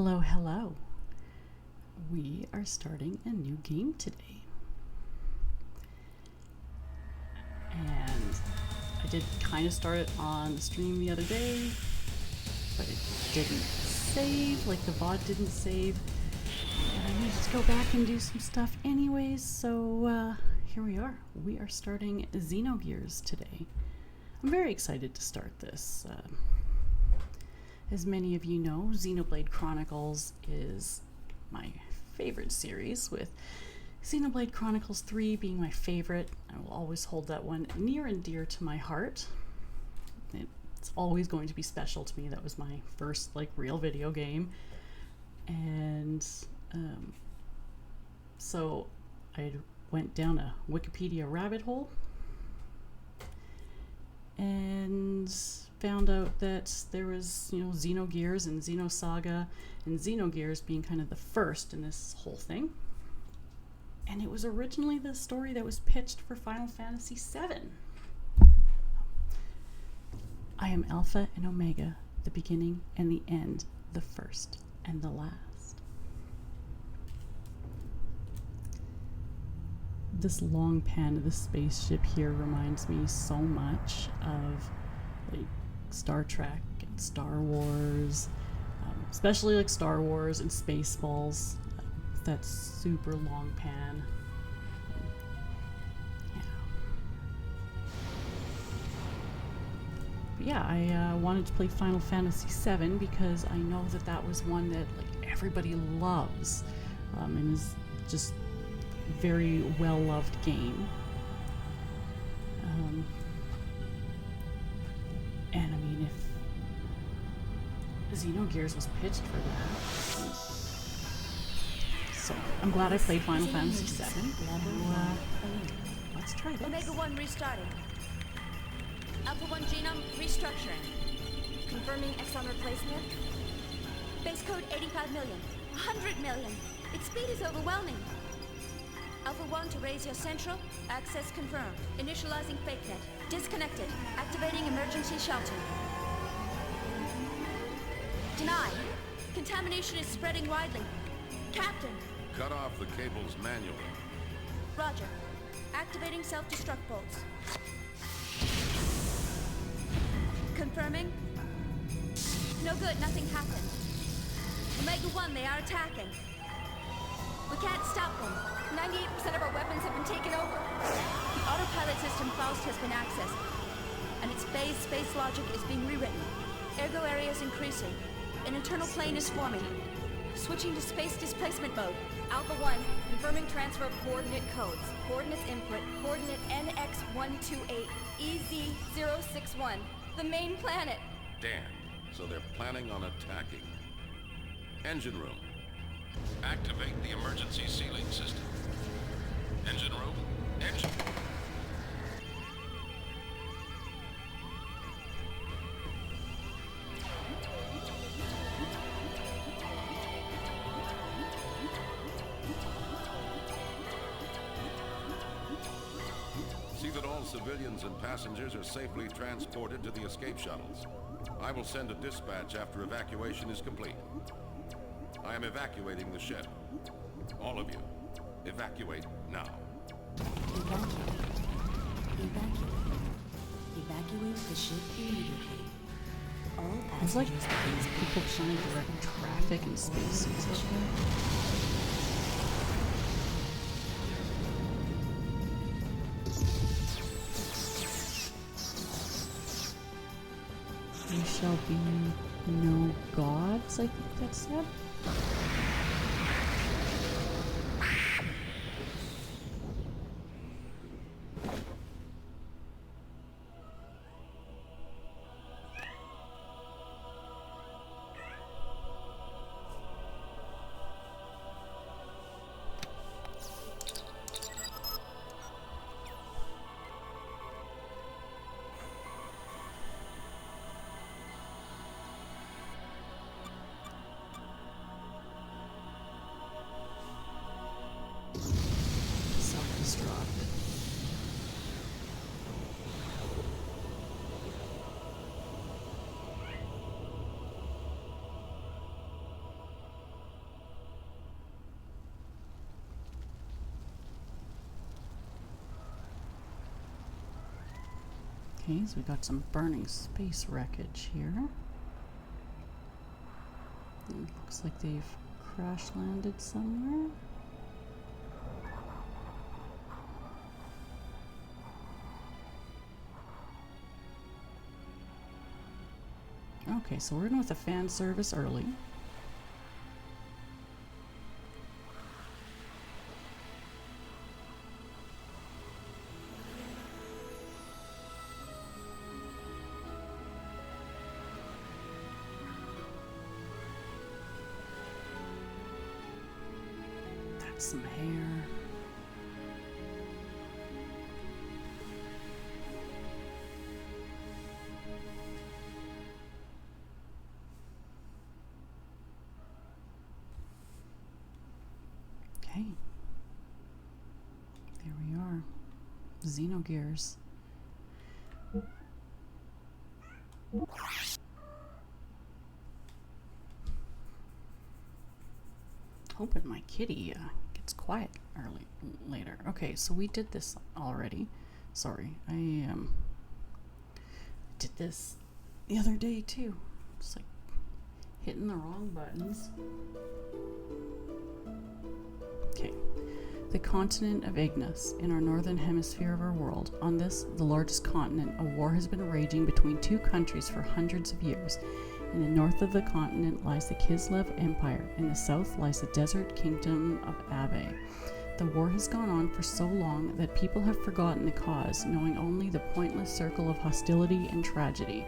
Hello, hello. We are starting a new game today. And I did kind of start it on the stream the other day, but it didn't save, like the VOD didn't save. And I needed to go back and do some stuff anyways, so here we are. We are starting Xenogears today. I'm very excited to start this. As many of you know, Xenoblade Chronicles is my favorite series, with Xenoblade Chronicles 3 being my favorite. I will always hold that one near and dear to my heart. It's always going to be special to me. That was my first real video game. And so I went down a Wikipedia rabbit hole and found out that there was, Xenogears and Xenosaga, and Xenogears being kind of the first in this whole thing. And it was originally the story that was pitched for Final Fantasy VII. I am Alpha and Omega, the beginning and the end, the first and the last. This long pan of the spaceship here reminds me so much of Star Trek and Star Wars, especially Star Wars and Spaceballs. That super long pan. But yeah, I wanted to play Final Fantasy VII because I know that was one that everybody loves, and is just a very well-loved game. And I mean, if Xenogears was pitched for that, so I'm glad I played Final Fantasy VII. Let's try this. Omega 1 restarting. Alpha 1 genome restructuring. Confirming exon replacement. Base code 85 million. 100 million. Its speed is overwhelming. Alpha 1 to raise your central. Access confirmed. Initializing fake net. Disconnected. Activating emergency shelter. Denied. Contamination is spreading widely. Captain. Cut off the cables manually. Roger. Activating self-destruct bolts. Confirming. No good, nothing happened. Omega 1, they are attacking. We can't stop them. 98% of our weapons have been taken over. The autopilot system Faust has been accessed, and its phase space logic is being rewritten. Ergo area is increasing. An internal plane is forming. Switching to space displacement mode. Alpha 1, confirming transfer of coordinate codes. Coordinates input, coordinate NX128, EZ061, the main planet. Damn. So they're planning on attacking. Engine room. Activate the emergency sealing system. Engine room. Engine. See that all civilians and passengers are safely transported to the escape shuttles. I will send a dispatch after evacuation is complete. I am evacuating the ship. All of you, evacuate now. Evacuate. Evacuate the ship immediately. All It's passengers please people trying to direct traffic in spacesuits. There shall be no gods, I think that said. Okay, so we got some burning space wreckage here. It looks like they've crash landed somewhere. Okay, so we're in with a fan service early. That's some hair. Okay. There we are. Xenogears. Hoping my kitty gets quiet later. Okay, so we did this already. Sorry, I did this the other day too. Just like hitting the wrong buttons. Okay. The continent of Ignis, in our northern hemisphere of our world. On this, the largest continent, a war has been raging between two countries for hundreds of years. In the north of the continent lies the Kislev Empire. In the south lies the desert kingdom of Abe. The war has gone on for so long that people have forgotten the cause, knowing only the pointless circle of hostility and tragedy.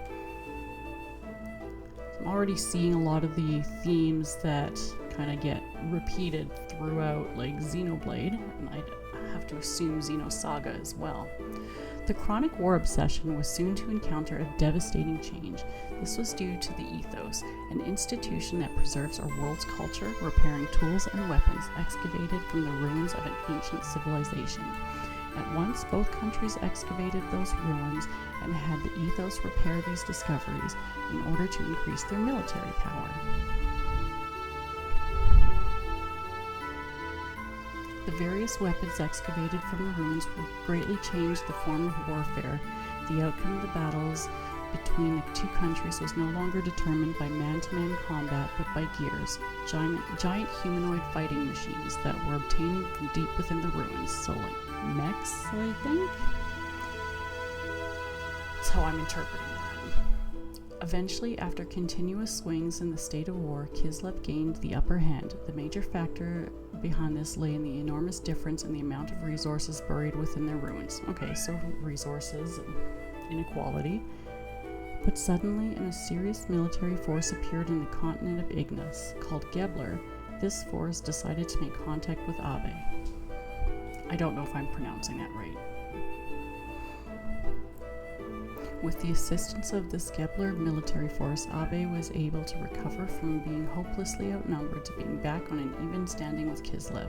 I'm already seeing a lot of the themes that kind of get repeated throughout, like Xenoblade, and I'd have to assume Xenosaga as well. The chronic war obsession was soon to encounter a devastating change. This was due to the Ethos, an institution that preserves our world's culture, repairing tools and weapons excavated from the ruins of an ancient civilization. At once, both countries excavated those ruins and had the Ethos repair these discoveries in order to increase their military power. The various weapons excavated from the ruins greatly changed the form of warfare. The outcome of the battles between the two countries was no longer determined by man-to-man combat, but by gears, giant humanoid fighting machines that were obtained from deep within the ruins. So, like mechs, I think? That's how I'm interpreting that. Eventually, after continuous swings in the state of war, Kislev gained the upper hand. The major factor behind this lay in the enormous difference in the amount of resources buried within their ruins. Okay, so resources and inequality. But suddenly, a mysterious military force appeared in the continent of Ignis, called Gebler. This force decided to make contact with Abe. I don't know if I'm pronouncing that right. With the assistance of this Gebler military force, Abe was able to recover from being hopelessly outnumbered to being back on an even standing with Kislev.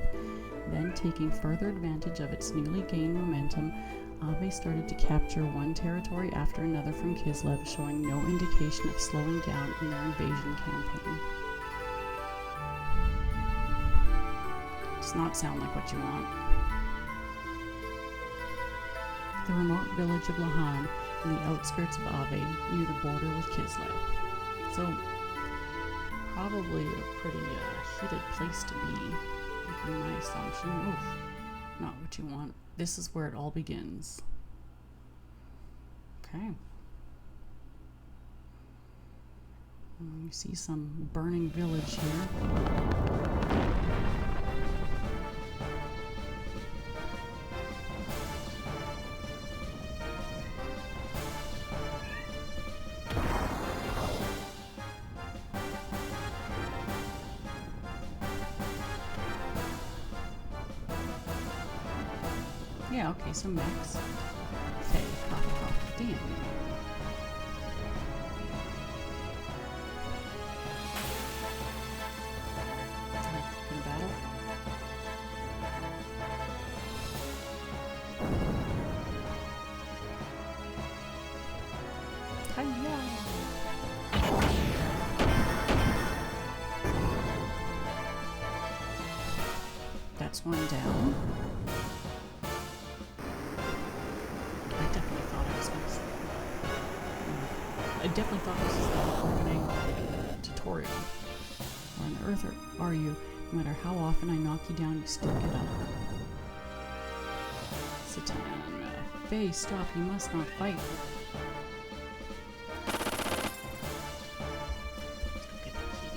Then, taking further advantage of its newly gained momentum, Abe started to capture one territory after another from Kislev, showing no indication of slowing down in their invasion campaign. Does not sound like what you want. The remote village of Lahan, in the outskirts of Abe, near the border with Kislev. So, probably a pretty heated place to be, would be my assumption. Oof, not what you want. This is where it all begins. Okay. You see some burning village here. Yeah, okay, so mechs. Fey, damn. In battle? Hiya! That's one down. I definitely thought I was going to say that. definitely thought this was the opening tutorial. Where on earth are you? No matter how often I knock you down, you still get up. Satan, Faye, stop, you must not fight. Get the key.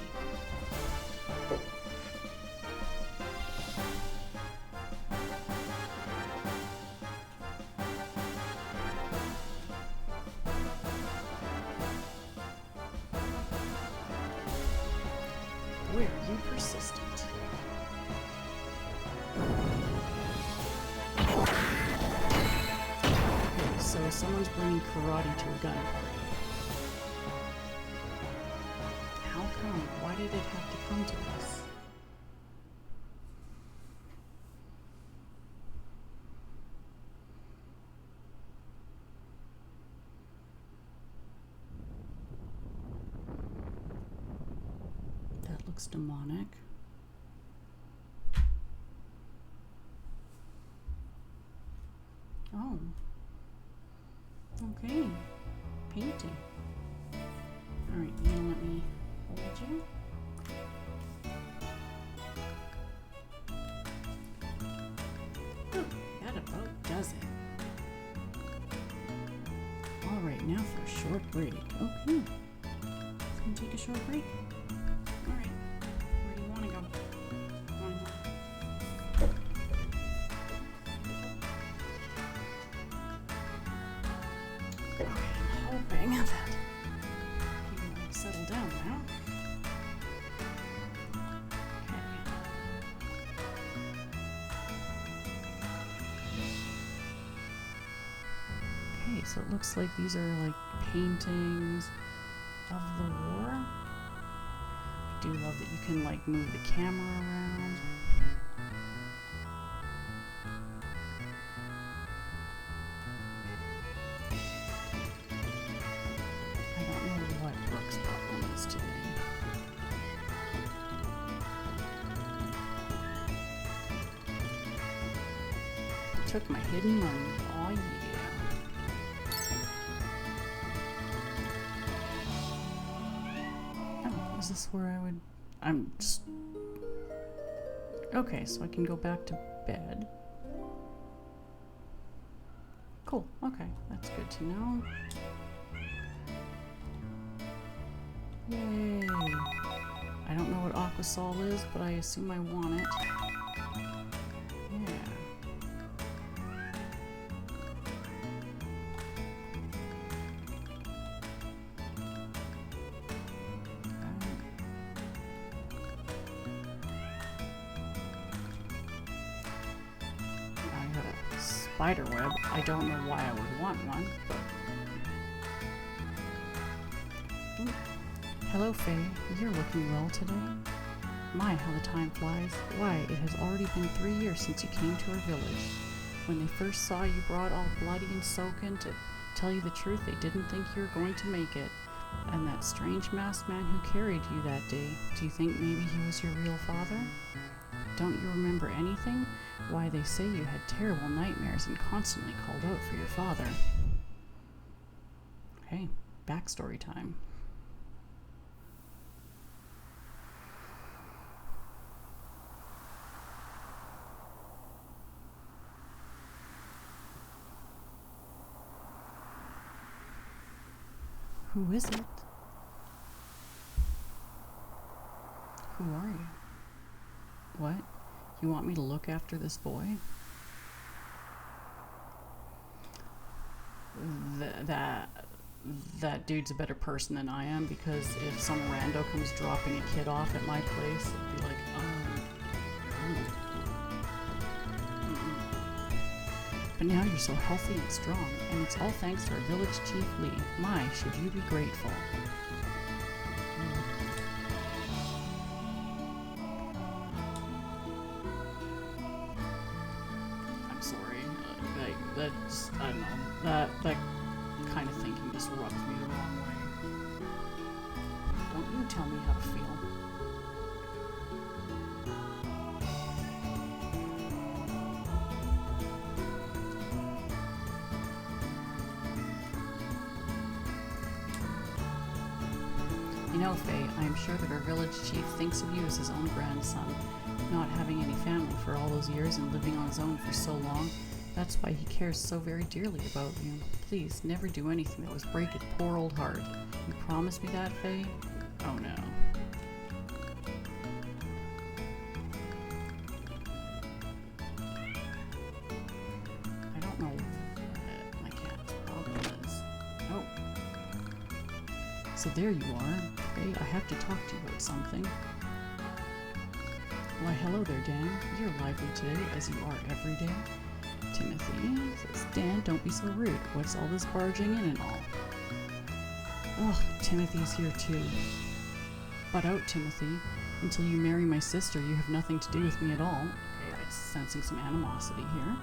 Boy, are you persistent. Okay, so someone's bringing karate to a gun party. How come? Why did it have to come to this? That looks demonic. Oh. Okay. Painting. Alright, you gonna let me hold you? Oh, that about does it. Alright, now for a short break. Okay. Let's gonna take a short break. Alright. Where do you wanna go? I'm hoping that he might settle down now. Okay, so it looks like these are like paintings of the war. I do love that you can like move the camera around. I don't know what Brooke's problem is today. Took my hidden money. Oh yeah. Oh, is this where I would... I'm just... Okay, so I can go back to bed. Cool, okay, that's good to know. Yay! I don't know what Aquasol is, but I assume I want it. Yeah. I got a spider web. I don't know why I would want one, but... Ooh. Hello, Faye. You're looking well today. My, how the time flies. Why, it has already been 3 years since you came to our village. When they first saw you brought all bloody and soaking, to tell you the truth, they didn't think you were going to make it. And that strange masked man who carried you that day, do you think maybe he was your real father? Don't you remember anything? Why, they say you had terrible nightmares and constantly called out for your father. Okay, backstory time. Who is it? Who are you? What? You want me to look after this boy? That dude's a better person than I am, because if some rando comes dropping a kid off at my place, it'd be like, But now you're so healthy and strong, and it's all thanks to our village chief Lee. My, should you be grateful. I'm sorry. I don't know. That kind of thinking just rubs me the wrong way. Don't you tell me how to feel. know, Faye, I am sure that our village chief thinks of you as his own grandson. Not having any family for all those years and living on his own for so long, that's why he cares so very dearly about you. Please, never do anything that would break his poor old heart. You promise me that, Faye? Oh no. I don't know what my cat's problem is. Oh. So there you are. Faye, I have to talk to you about something. Why, hello there, Dan. You're lively today, as you are every day. Timothy says, Dan, don't be so rude. What's all this barging in and all? Oh, Timothy's here too. Butt out, Timothy. Until you marry my sister, you have nothing to do with me at all. Okay, I'm sensing some animosity here.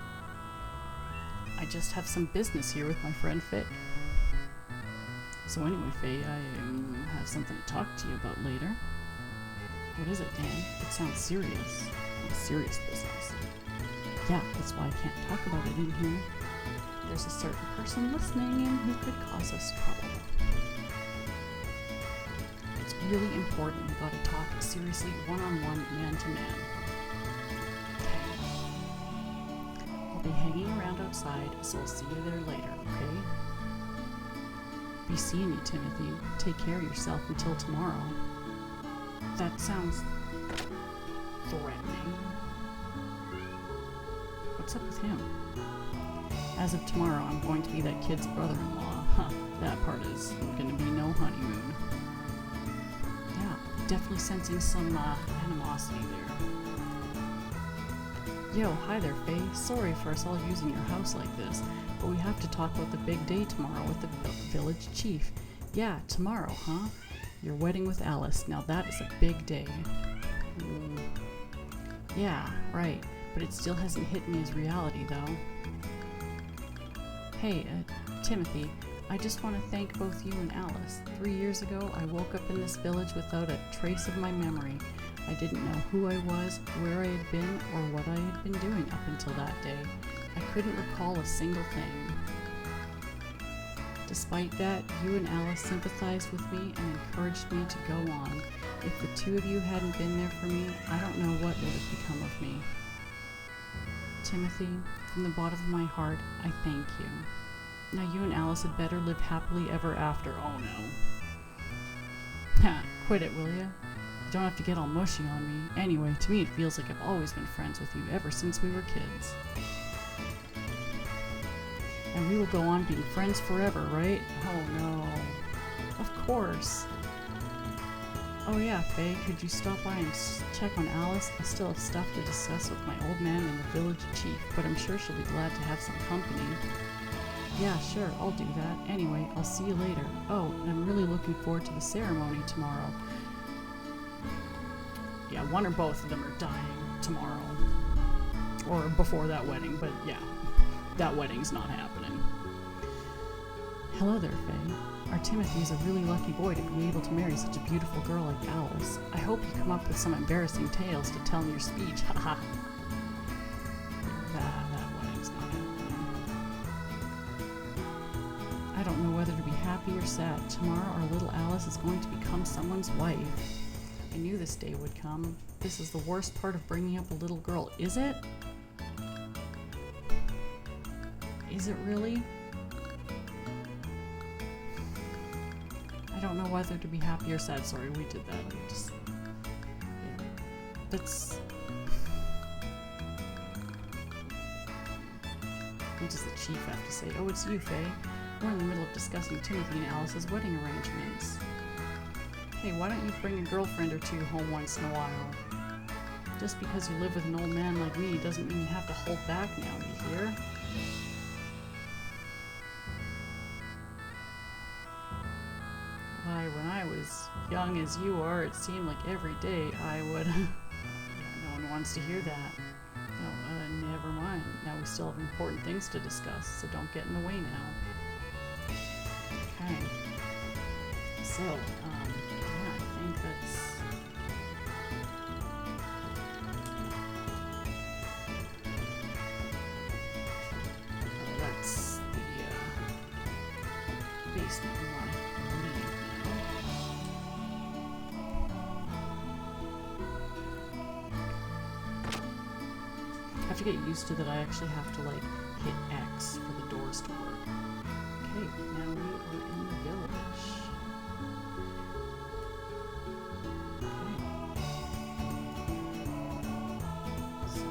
I just have some business here with my friend Faye. So anyway, Faye, I have something to talk to you about later. What is it, Dan? It sounds serious. Serious business. Yeah, that's why I can't talk about it in here. There's a certain person listening and who could cause us trouble. It's really important. We gotta talk seriously, one-on-one, man-to-man. Okay. I'll be hanging around outside, so I'll see you there later, okay? Be seeing you, Timothy. Take care of yourself until tomorrow. That sounds threatening. What's up with him? As of tomorrow, I'm going to be that kid's brother-in-law. Huh, that part is going to be no honeymoon. Yeah, definitely sensing some animosity there. Yo, hi there, Faye. Sorry for us all using your house like this, but we have to talk about the big day tomorrow with the village chief. Yeah, tomorrow, huh? Your wedding with Alice. Now that is a big day. Yeah, right. But it still hasn't hit me as reality, though. Hey, Timothy, I just want to thank both you and Alice. 3 years ago, I woke up in this village without a trace of my memory. I didn't know who I was, where I had been, or what I had been doing up until that day. I couldn't recall a single thing. Despite that, you and Alice sympathized with me and encouraged me to go on. If the two of you hadn't been there for me, I don't know what would have become of me. Timothy, from the bottom of my heart, I thank you. Now you and Alice had better live happily ever after. Oh no. Ha, quit it, will ya? You don't have to get all mushy on me. Anyway, to me it feels like I've always been friends with you ever since we were kids. And we will go on being friends forever, right? Oh no. Of course. Oh yeah, Faye, could you stop by and check on Alice? I still have stuff to discuss with my old man and the village chief, but I'm sure she'll be glad to have some company. Yeah, sure, I'll do that. Anyway, I'll see you later. Oh, and I'm really looking forward to the ceremony tomorrow. Yeah, one or both of them are dying tomorrow. Or before that wedding, but yeah, that wedding's not happening. Hello there, Faye. Our Timothy is a really lucky boy to be able to marry such a beautiful girl like Alice. I hope you come up with some embarrassing tales to tell in your speech. Haha. that wedding's not happening. I don't know whether to be happy or sad. Tomorrow our little Alice is going to become someone's wife. I knew this day would come. This is the worst part of bringing up a little girl, is it? Is it really? I don't know whether to be happy or sad. Sorry, we did that. We just... Yeah. That's... What does the chief have to say? Oh, it's you, Faye. We're in the middle of discussing Timothy and Alice's wedding arrangements. Hey, why don't you bring a girlfriend or two home once in a while? Just because you live with an old man like me doesn't mean you have to hold back now, you hear? Why, when I was young as you are, it seemed like every day I would... Yeah, no one wants to hear that. No, never mind. Now we still have important things to discuss, so don't get in the way now. Okay. So, yeah, I think that's... That's the basement we want to leave now. have to get used to that I actually have to like hit X for the doors to work. Okay, now we are in the village. Okay. So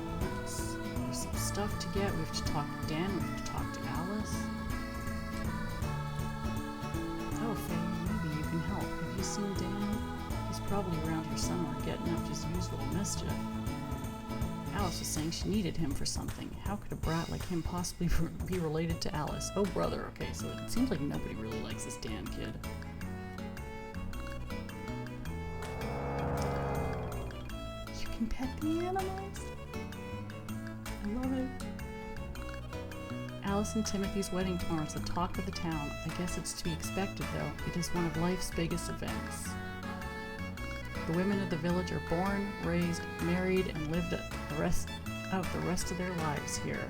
there's some stuff to get. We have to talk to Dan, we have to talk to Alice. Oh, Faye, maybe you can help. Have you seen Dan? He's probably around here somewhere getting up his usual mischief. Alice was saying she needed him for something. How could a brat like him possibly be related to Alice? Oh, brother. Okay, so it seems like nobody really likes this Dan kid. You can pet the animals? I love it. Alice and Timothy's wedding tomorrow is the talk of the town. I guess it's to be expected, though. It is one of life's biggest events. The women of the village are born, raised, married, and lived the rest of their lives here.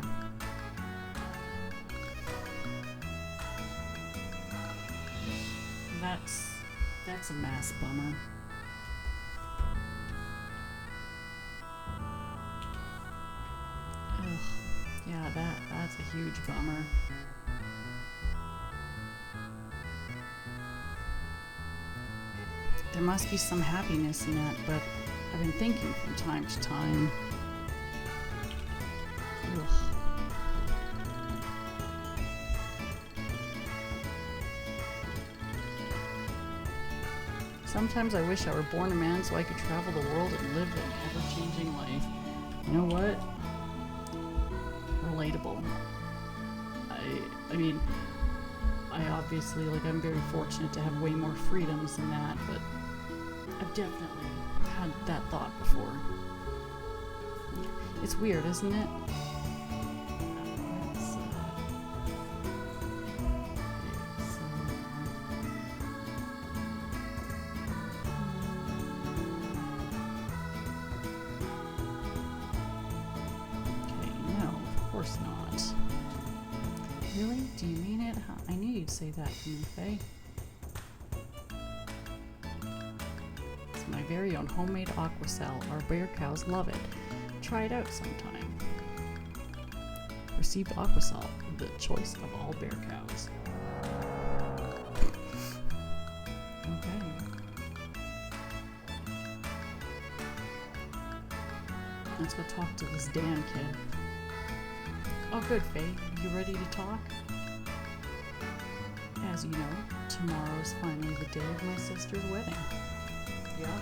That's a mass bummer. Ugh. Yeah, that's a huge bummer. There must be some happiness in that, but I've been thinking from time to time. Ugh. Sometimes I wish I were born a man so I could travel the world and live an ever-changing life. You know what? Relatable. I mean, I obviously, like, I'm very fortunate to have way more freedoms than that, but I've definitely had that thought before. It's weird, isn't it? Okay, no, of course not. Really? Do you mean it? I knew you'd say that to me, Faye. It's my very own homemade aqua cell. Our bear cows love it. Try it out sometime. Received aqua cell, the choice of all bear cows. Okay. Let's go talk to this Dan kid. Oh, good, Faye. You ready to talk? As you know, tomorrow's finally the day of my sister's wedding. Yeah?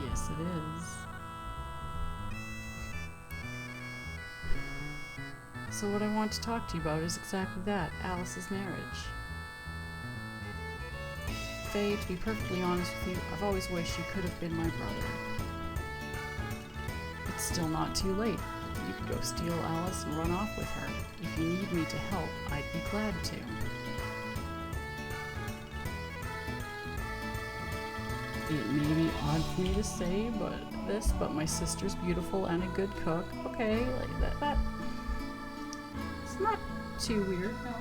Yes, it is. So what I want to talk to you about is exactly that, Alice's marriage. Faye, to be perfectly honest with you, I've always wished you could have been my brother. It's still not too late. You could go steal Alice and run off with her. If you need me to help, I'd be glad to. It may be odd for me to say but my sister's beautiful and a good cook. Okay, like that. It's not too weird, no.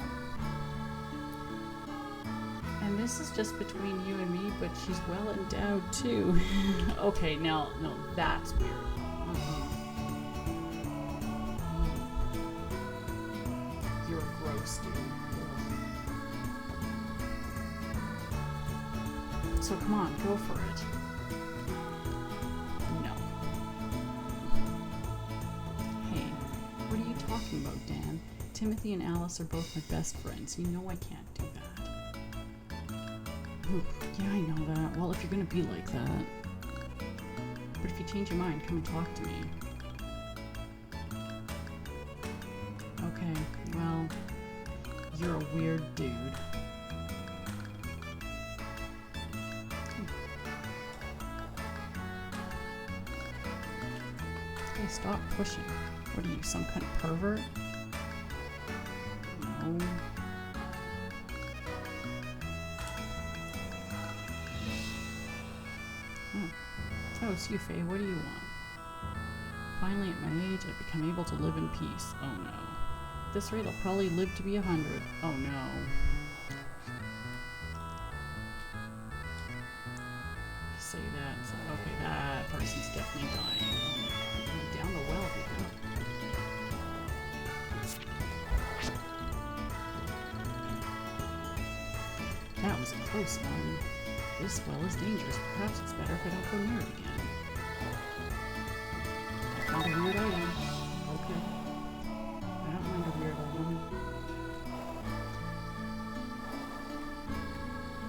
And this is just between you and me, but she's well endowed too. Okay, now, no, that's weird. You're gross, dude. So come on, go for it. No. Hey, what are you talking about, Dan? Timothy and Alice are both my best friends. You know I can't do that. Yeah, I know that. Well, if you're gonna be like that. But if you change your mind, come and talk to me. Okay, well, you're a weird dude. Hey, stop pushing. What are you, some kind of pervert? No. Oh, it's you, Faye. What do you want? Finally, at my age, I've become able to live in peace. Oh no. At this rate, I'll probably live to be 100. Oh no. say that. So, okay, that person's definitely dying. Oh my god. Down the well we go. That was a close one. This well is dangerous. Perhaps it's better if I don't go near it again. I found a weird item. Okay. I don't mind a weird item.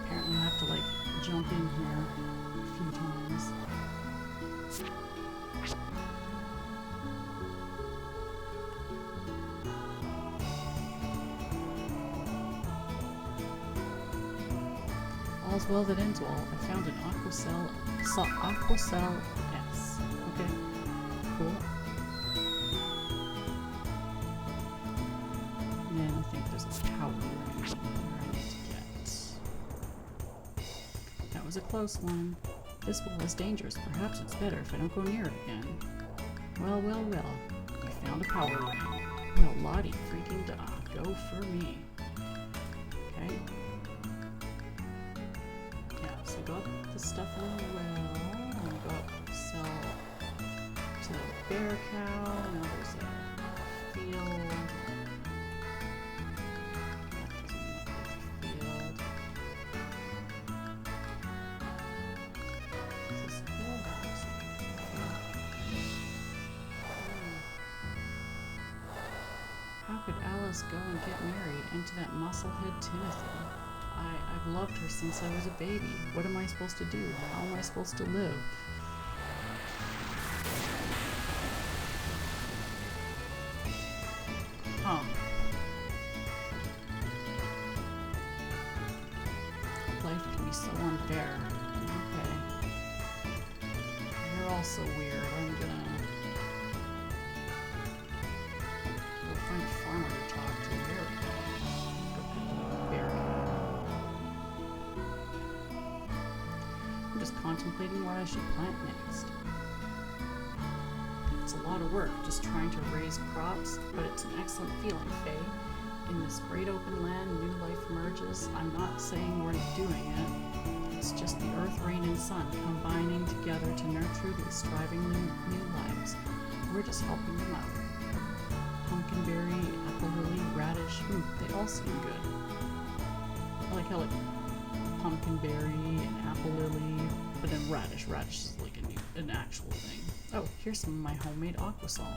Apparently I have to like jump in here a few times. All's well that ends well. I found an aquacell S. Okay, cool. And then I think there's a power ring where I need to get. That was a close one. This well is dangerous. Perhaps it's better if I don't go near it again. Well, well, well. I found a power ring. Well, Lottie freaking da. Go for me. Okay. Yeah, so go up the stuff in the well, and go up, sell to the bear cow. Now there's a field. That doesn't look like a field. Is this a field? That looks like a field. How could Alice go and get married into that musclehead Timothy? I've loved her since I was a baby. What am I supposed to do? How am I supposed to live? Huh. Life can be so unfair. Okay. You're all so weird. I'm gonna go find a farmer to talk to. There we go. Go pick up a bear cat. I'm just contemplating what I should plant next. It's a lot of work just trying to raise crops, but it's an excellent feeling, Faye. In this great open land, new life emerges. I'm not saying we're doing it. It's just the earth, rain, and sun combining together to nurture these striving new lives. We're just helping them out. Pumpkinberry, apple lily, radish, they all seem good. I like how like pumpkinberry and apple lily, but then radish is like an actual thing. Oh, here's some of my homemade aquasol.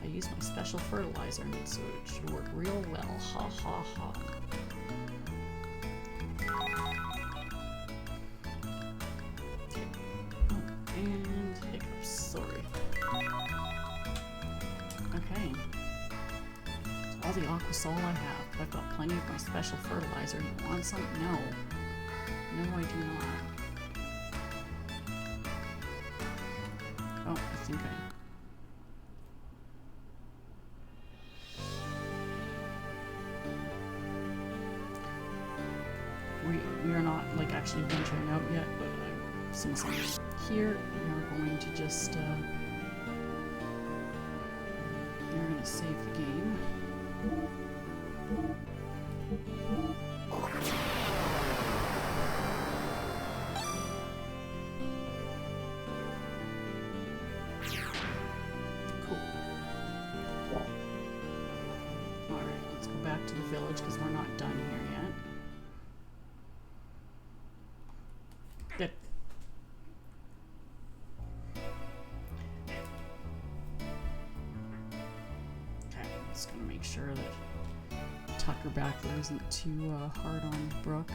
I use my special fertilizer in it, so it should work real well. Ha ha ha. Okay. Oh, and hiccups, sorry. Okay. All the aquasol I have, but I've got plenty of my special fertilizer. You want some? No. No, I do not. Oh, I think I... We are not, like, actually venturing out yet, but since I'm here, we are going to just, we're going to save the game. Alright, let's go back to the village because we're not done here yet. Good. Okay, I'm just gonna make sure that Tucker back there isn't too hard on Brooke.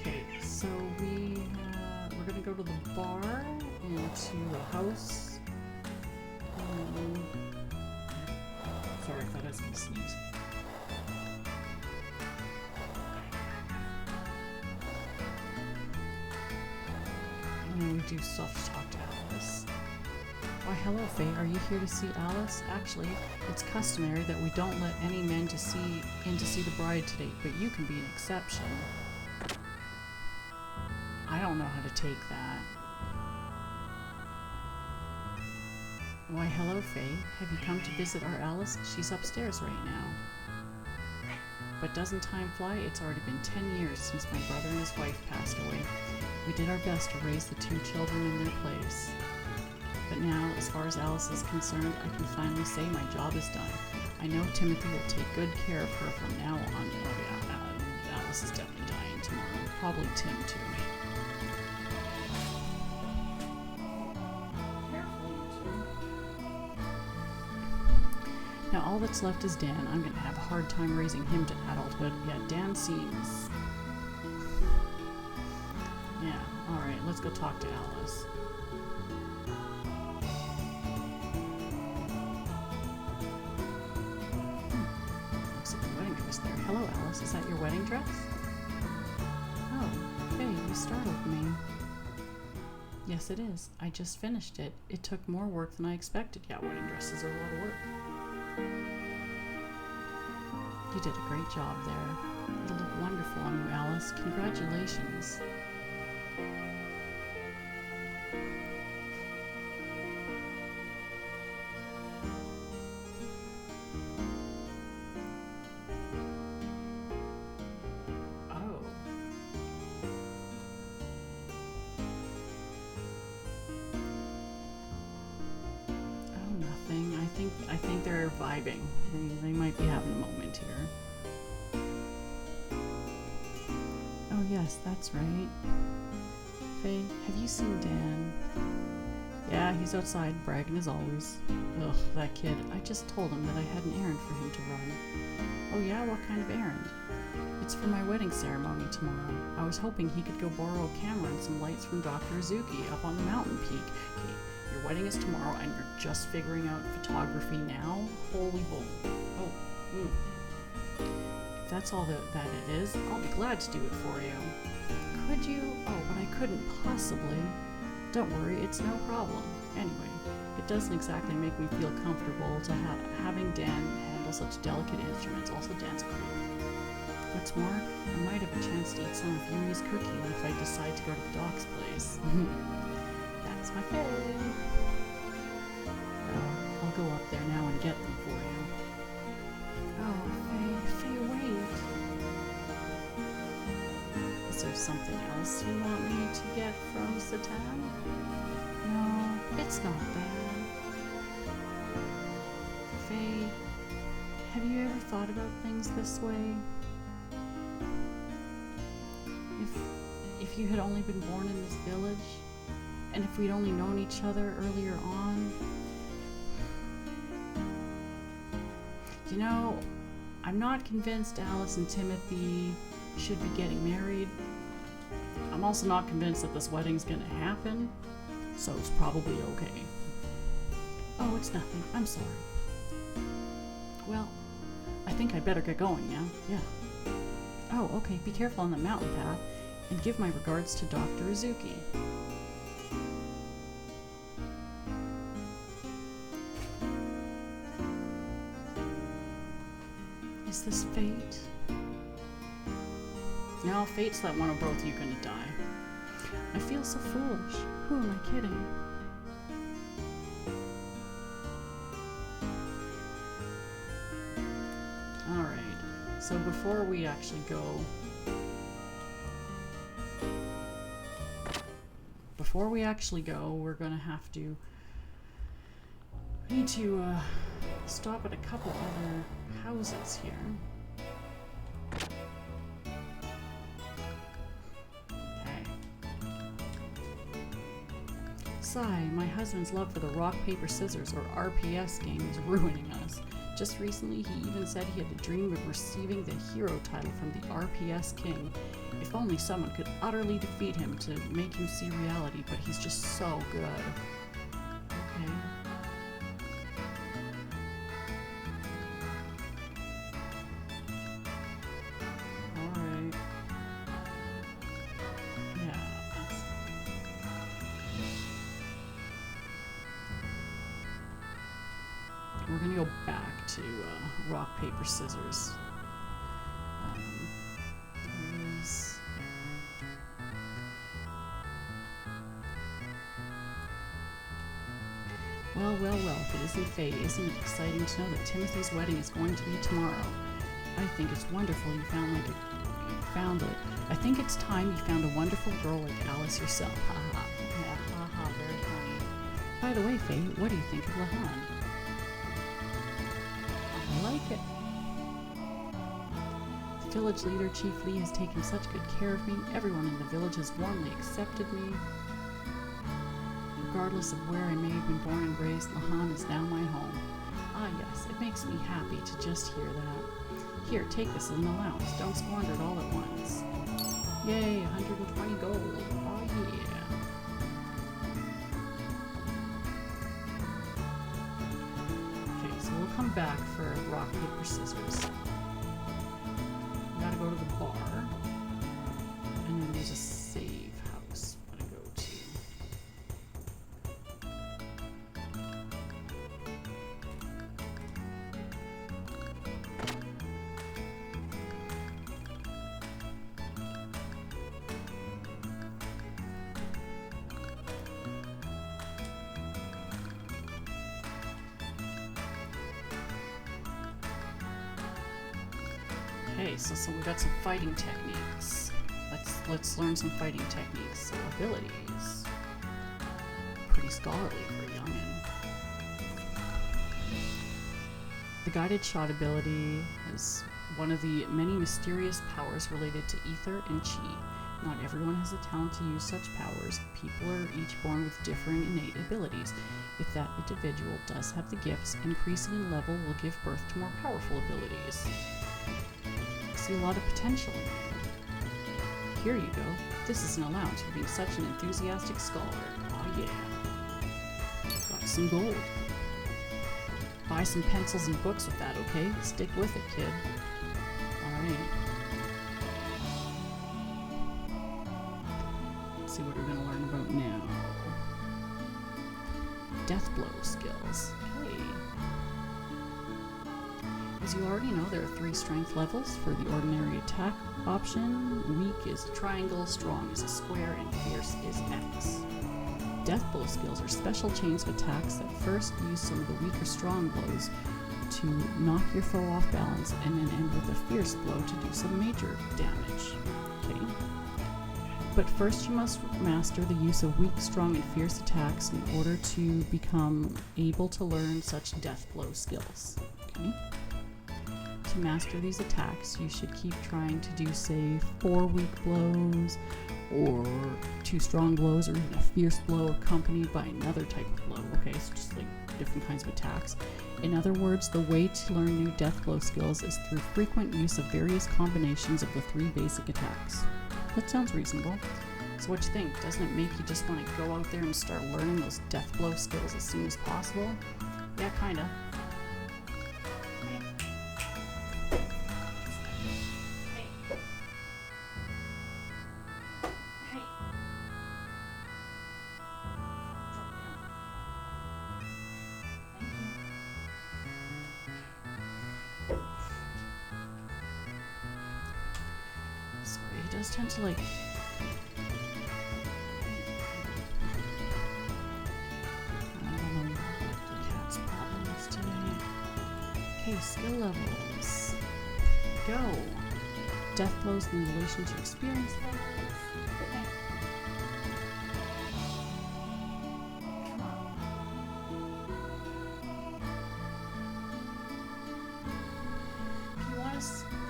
Okay, so we're gonna go to the bar and to the house. Sorry, I thought I was gonna sneeze. And then we do stuff to talk to Alice. Why, hello, Faye. Are you here to see Alice? Actually, it's customary that we don't let any men in to see the bride today, but you can be an exception. I don't know how to take that. Why, hello, Faye. Have you come to visit our Alice? She's upstairs right now. but doesn't time fly? It's already been 10 years since my brother and his wife passed away. We did our best to raise the 2 children in their place. But now, as far as Alice is concerned, I can finally say my job is done. I know Timothy will take good care of her from now on. Oh yeah, Alice is definitely dying tomorrow. Probably Tim too. Now all that's left is Dan. I'm gonna have a hard time raising him to adulthood. Yeah, Dan seems... Yeah, alright, let's go talk to Alice. Looks like a wedding dress there. Hello, Alice. Is that your wedding dress? Oh, hey, you startled me. Yes, it is. I just finished it. It took more work than I expected. Yeah, wedding dresses are a lot of work. You did a great job there. It'll look wonderful on you, Alice. Congratulations. Oh. Oh, nothing. I think they're vibing. They might be having a moment here. Oh yes, that's right. Faye, have you seen Dan? Yeah, he's outside, bragging as always. Ugh, that kid. I just told him that I had an errand for him to run. Oh yeah, what kind of errand? It's for my wedding ceremony tomorrow. I was hoping he could go borrow a camera and some lights from Dr. Azuki up on the mountain peak. Okay, your wedding is tomorrow and you're just figuring out photography now? Holy bull. Oh, If that's all that it is, I'll be glad to do it for you. Could you? Oh, but I couldn't possibly. Don't worry, it's no problem. Anyway, it doesn't exactly make me feel comfortable to having Dan handle such delicate instruments. Also, Dan's a creep. What's more, I might have a chance to eat some of Yumi's cooking if I decide to go to the doc's place. That's my fave. I'll go up there now and get them for you. Oh, Faye, wait. Is there something else you want me to get from Satan? No, it's not that. Faye, have you ever thought about things this way? If you had only been born in this village, and if we'd only known each other earlier on. You know, I'm not convinced Alice and Timothy should be getting married. I'm also not convinced that this wedding's gonna happen, so it's probably okay. Oh, it's nothing. I'm sorry. Well, I think I'd better get going now. Yeah. Oh, okay. Be careful on the mountain path, and give my regards to Dr. Azuki. Is this fate? No, fate's that one of both you gonna die. I feel so foolish. Who am I kidding? Alright, so before we actually go... we're gonna have to... We need to stop at a couple other houses here. Sigh, my husband's love for the rock, paper, scissors, or RPS game is ruining us. Just recently, he even said he had a dream of receiving the hero title from the RPS king. If only someone could utterly defeat him to make him see reality, but he's just so good. Okay. Alright. Yeah, that's... We're gonna go back to rock, paper, scissors. Well, if it isn't fate, isn't it exciting to know that Timothy's wedding is going to be tomorrow? I think it's wonderful you found it. I think it's time you found a wonderful girl like Alice yourself. Ha ha. Yeah, ha ha, very funny. By the way, Faye, what do you think of Lahan? I like it. The village leader, Chief Lee, has taken such good care of me. Everyone in the village has warmly accepted me. Regardless of where I may have been born and raised, Lahan is now my home. Ah yes, it makes me happy to just hear that. Here, take this as an allowance. Don't squander it all at once. Yay, 120 gold. Oh yeah. Okay, so we'll come back for rock, paper, scissors. We gotta go to the bar. And then there's a save house we gotta go to. Okay, so we got some fighting techniques. Let's learn some fighting techniques. So abilities. Pretty scholarly for a youngin. The guided shot ability is one of the many mysterious powers related to ether and chi. Not everyone has the talent to use such powers. People are each born with differing innate abilities. If that individual does have the gifts, increasing in level will give birth to more powerful abilities. See a lot of potential in you. Here you go. This is an allowance for being such an enthusiastic scholar. Oh yeah. Got some gold. Buy some pencils and books with that, okay? Stick with it, kid. Alright. Let's see what we're gonna learn about now. Death blow skills. Okay. As you already know, there are 3 strength levels for the ordinary attack option. Weak is a triangle, strong is a square, and fierce is X. Death blow skills are special chains of attacks that first use some of the weaker strong blows to knock your foe off balance and then end with a fierce blow to do some major damage. Okay. But first you must master the use of weak, strong, and fierce attacks in order to become able to learn such death blow skills. Okay. To master these attacks, you should keep trying to do, say, 4 weak blows, or 2 strong blows, or even a fierce blow accompanied by another type of blow. Okay, so just like different kinds of attacks. In other words, the way to learn new death blow skills is through frequent use of various combinations of the 3 basic attacks. That sounds reasonable. So what you think? Doesn't it make you just want to go out there and start learning those death blow skills as soon as possible? Yeah, kinda. Does tend to like I don't know what the cat's problem is today. Okay, skill levels. Go. Death blows in relation to experience levels.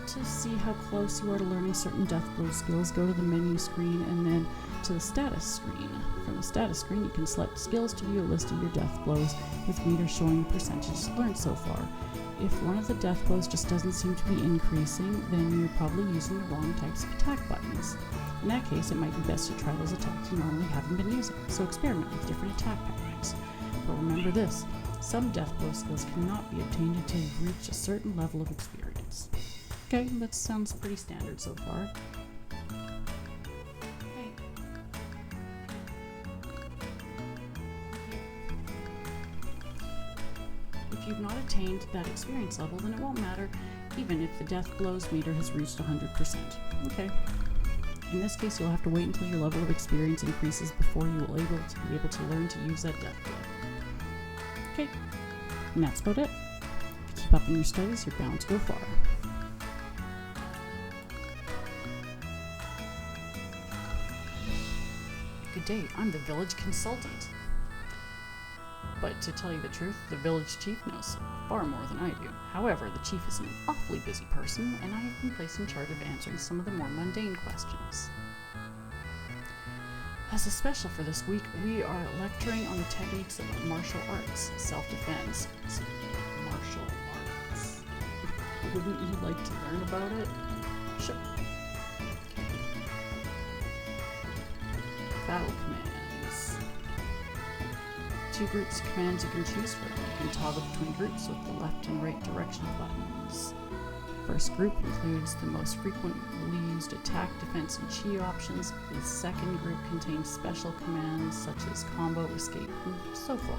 To see how close you are to learning certain death blow skills, go to the menu screen and then to the status screen. From the status screen, you can select skills to view a list of your death blows with meters showing percentages learned so far. If one of the death blows just doesn't seem to be increasing, then you're probably using the wrong types of attack buttons. In that case, it might be best to try those attacks you normally haven't been using, so experiment with different attack patterns. But remember this, some death blow skills cannot be obtained until you've reached a certain level of experience. Okay, that sounds pretty standard so far. Hey. If you've not attained that experience level, then it won't matter, even if the death blows meter has reached 100%. Okay. In this case, you'll have to wait until your level of experience increases before you will be able to learn to use that death blow. Okay, and that's about it. If you keep up in your studies, you're bound to go far. day. I'm the village consultant. But to tell you the truth, the village chief knows far more than I do. However, the chief is an awfully busy person, and I have been placed in charge of answering some of the more mundane questions. As a special for this week, we are lecturing on the techniques of martial arts, self-defense. Martial arts. Wouldn't you like to learn about it? Sure. Okay. Battle commands. 2 groups of commands you can choose from. You can toggle between groups with the left and right direction buttons. First group includes the most frequently used attack, defense, and chi options. The second group contains special commands such as combo, escape, and so forth.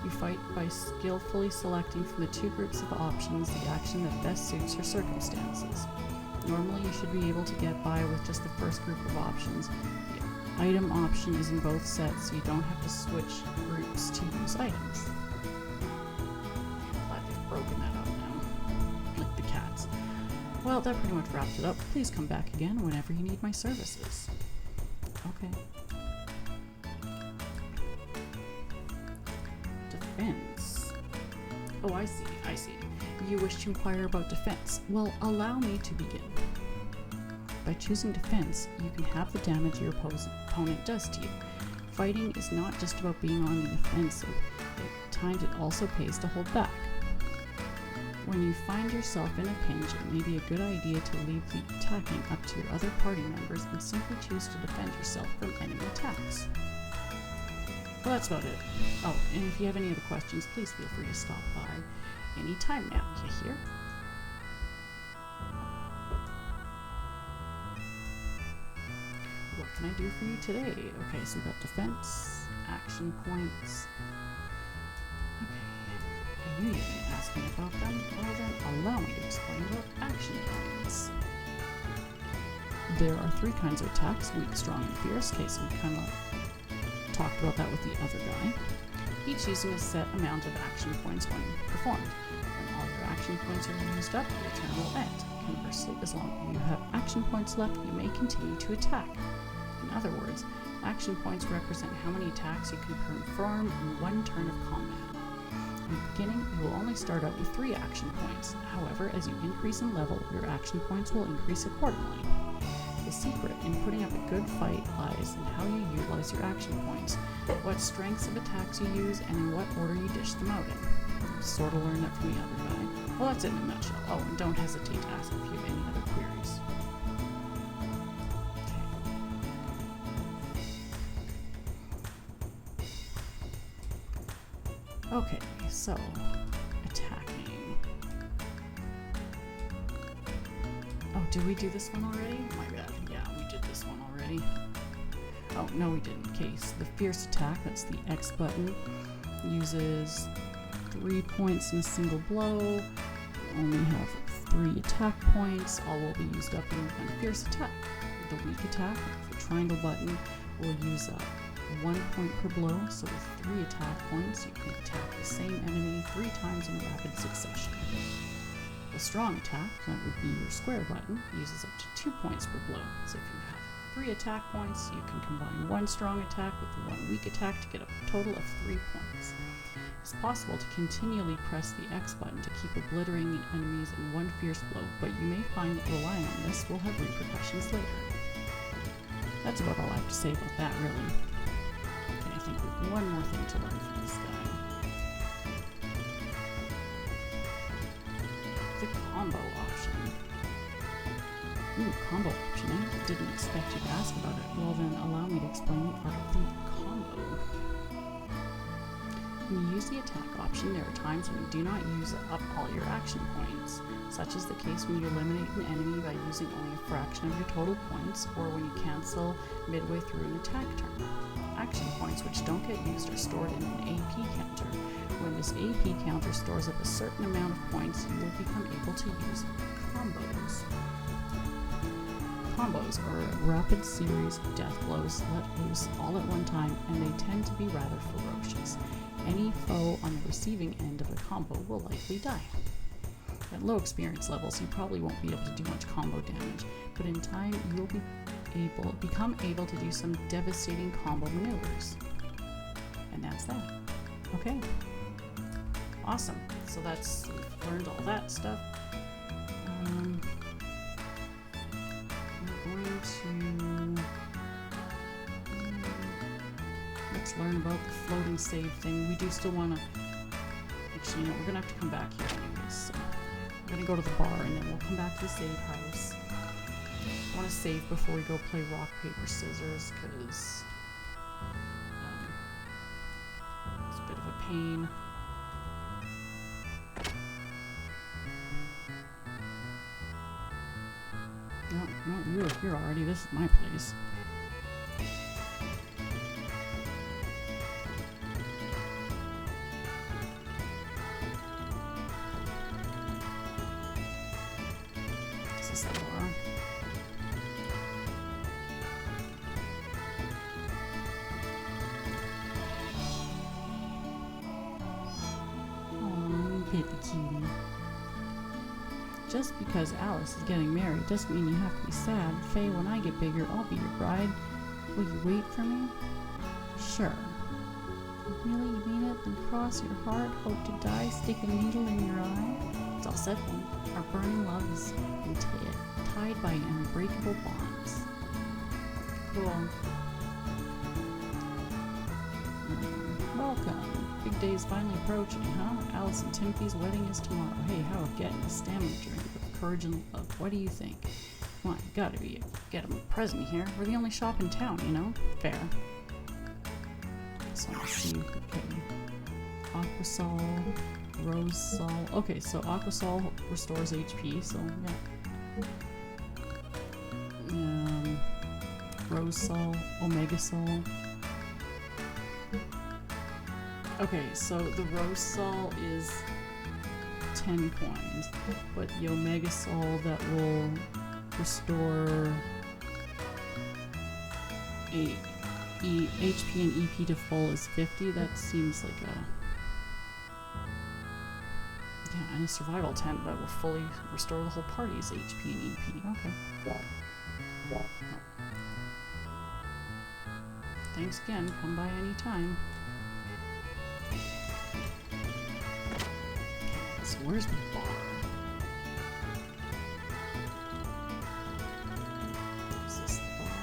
You fight by skillfully selecting from the 2 groups of options the action that best suits your circumstances. Normally you should be able to get by with just the first group of options. The item option is in both sets, so you don't have to switch groups to use items. Glad they've broken that up now. Like the cats. Well, that pretty much wraps it up. Please come back again whenever you need my services. Okay. Defense. Oh, I see. You wish to inquire about defense. Well, allow me to begin. By choosing defense, you can have the damage your opponent does to you. Fighting is not just about being on the offensive. At times it also pays to hold back. When you find yourself in a pinch, it may be a good idea to leave the attacking up to your other party members and simply choose to defend yourself from enemy attacks. Well, that's about it. Oh, and if you have any other questions, please feel free to stop by any time now. You hear? What can I do for you today? Okay, so we've got defense, action points. Okay, I knew you were going to ask me about them. Well then, allow me to explain about action points. There are 3 kinds of attacks: weak, strong, and fierce. Okay, so we kind of talked about that with the other guy. Each using a set amount of action points when performed. When all your action points are used up, your turn will end. Conversely, as long as you have action points left, you may continue to attack. In other words, action points represent how many attacks you can perform in 1 turn of combat. In the beginning, you will only start out with 3 action points. However, as you increase in level, your action points will increase accordingly. The secret in putting up a good fight lies in how you utilize your action points, what strengths of attacks you use, and in what order you dish them out in. Sort of learned that from the other guy. Well, that's it in a nutshell. Oh, and don't hesitate to ask if you have any other queries. Okay, so attacking. Oh, did we do this one already? Oh my god, yeah, we did this one already. Oh, no we didn't. Okay, so the fierce attack, that's the X button, uses 3 points in a single blow. You only have 3 attack points. All will be used up in one fierce attack. The weak attack, the triangle button, will use up 1 point per blow, so with 3 attack points, you can attack the same enemy 3 times in rapid succession. The strong attack, that would be your square button, uses up to 2 points per blow. So if you have 3 attack points, you can combine 1 strong attack with 1 weak attack to get a total of 3 points. It's possible to continually press the X button to keep obliterating enemies in 1 fierce blow, but you may find that relying on this will have repercussions later. That's about all I have to say about that, really. Okay, I think we have one more thing to learn from this guy. The combo option. Ooh, combo option, eh? Didn't expect you to ask about it. Well then, allow me to explain the art of the combo. When you use the attack option, there are times when you do not use up all your action points. Such is the case when you eliminate an enemy by using only a fraction of your total points, or when you cancel midway through an attack turn. Action points which don't get used are stored in an AP counter. When this AP counter stores up a certain amount of points, you will become able to use combos. Combos are a rapid series of death blows let loose all at one time, and they tend to be rather ferocious. Any foe on the receiving end of a combo will likely die. At low experience levels, you probably won't be able to do much combo damage, but in time, you will become able to do some devastating combo maneuvers. And that's that. Okay. Awesome. So we've learned all that stuff. We're going to let's learn about the floating save thing. We do still want to. Actually, you know, we're gonna have to come back here anyways. So we're gonna go to the bar and then we'll come back to the save house. I want to save before we go play rock paper scissors because it's a bit of a pain. No, you're here already. This is my place. Is this the bar? Oh, you get the cutie. Just because Alice is getting married doesn't mean you have to be sad. Faye, when I get bigger, I'll be your bride. Will you wait for me? Sure. Really, you mean it? Then cross your heart, hope to die, stick a needle in your eye? It's all set then. Our burning love is tied by unbreakable bonds. Cool. Welcome. Big day is finally approaching, huh? Alice and Timothy's wedding is tomorrow. Hey, how about getting a stamina drink with courage and love? What do you think? Come on, gotta get him a present here. We're the only shop in town, you know? Fair. So let's see. Okay. Aquasol, Rosesol. Okay, so Aquasol restores HP, so yeah. Rosesol, Omegasol. Okay, so the Rosesol is 10 coins, but the Omegasol that will restore HP and EP to full is 50. That seems like and a survival tent that will fully restore the whole party's HP and EP. Okay. Thanks again. Come by any time. So where's the bar? Is this the bar?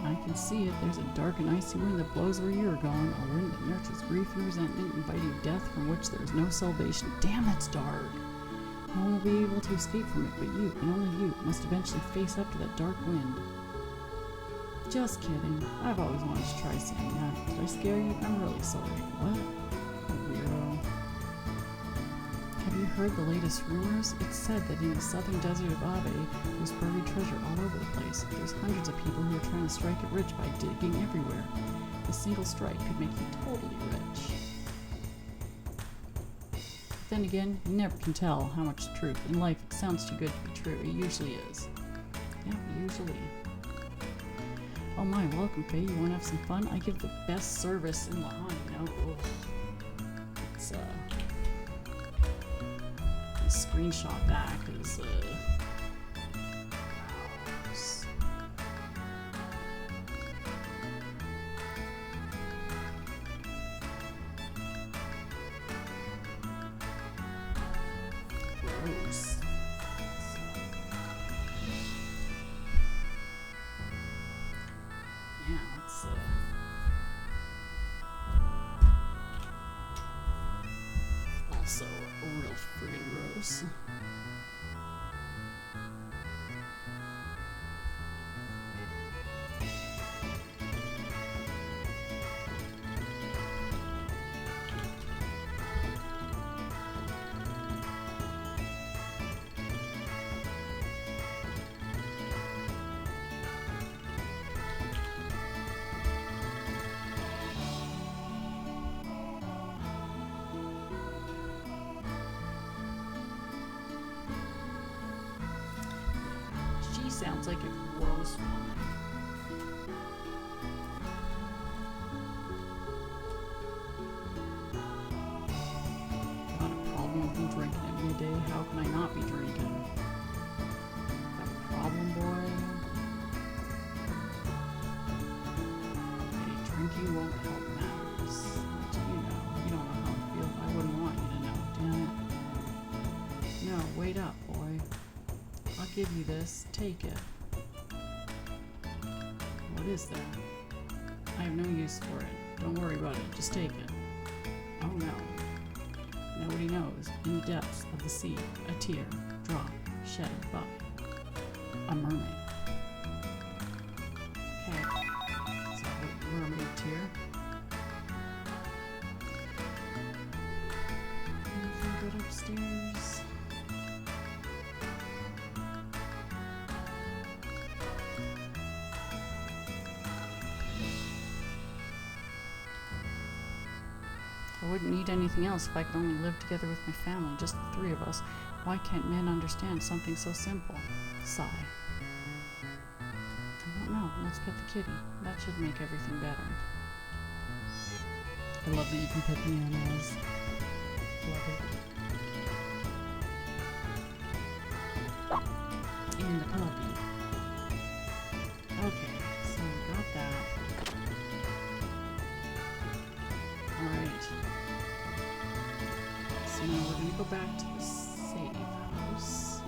I can see it. There's a dark and icy wind that blows where you are going. A wind that nurtures grief and resentment, inviting death from which there is no salvation. Damn, it's dark. No one will be able to escape from it, but you, and only you, must eventually face up to that dark wind. Just kidding. I've always wanted to try saying that. Did I scare you? I'm really sorry. What? A weirdo. Have you heard the latest rumors? It's said that in the southern desert of Abe, there's buried treasure all over the place. There's hundreds of people who are trying to strike it rich by digging everywhere. A single strike could make you totally rich. Then again, you never can tell how much truth. In life, it sounds too good to be true. It usually is. Yeah, usually. Oh my, welcome, Faye. You wanna have some fun? I give the best service in Lahan, you know? It's, screenshot that, because, gross. Yeah, let's, also real friggin' gross. Sounds like a gross woman. drinking at midday. How can I not be drinking? Got a problem, boy? Hey, drinking won't help matters. What do you know? You don't know how I feel. I wouldn't want you to know, damn it. No, wait up, boy. I'll give you this. Take it. What is that? I have no use for it. Don't worry about it. Just take it. Oh no. Nobody knows. In the depths of the sea, a tear, drop, shed by a mermaid. Okay. So, mermaid tear. Anything good upstairs? I wouldn't need anything else if I could only live together with my family, just the three of us. Why can't men understand something so simple? Sigh. I don't know. Let's pet the kitty. That should make everything better. I love that you can pet the animals. Love it. And the puppy. Okay, so we got that. Alright. So now we're gonna go back to the save house.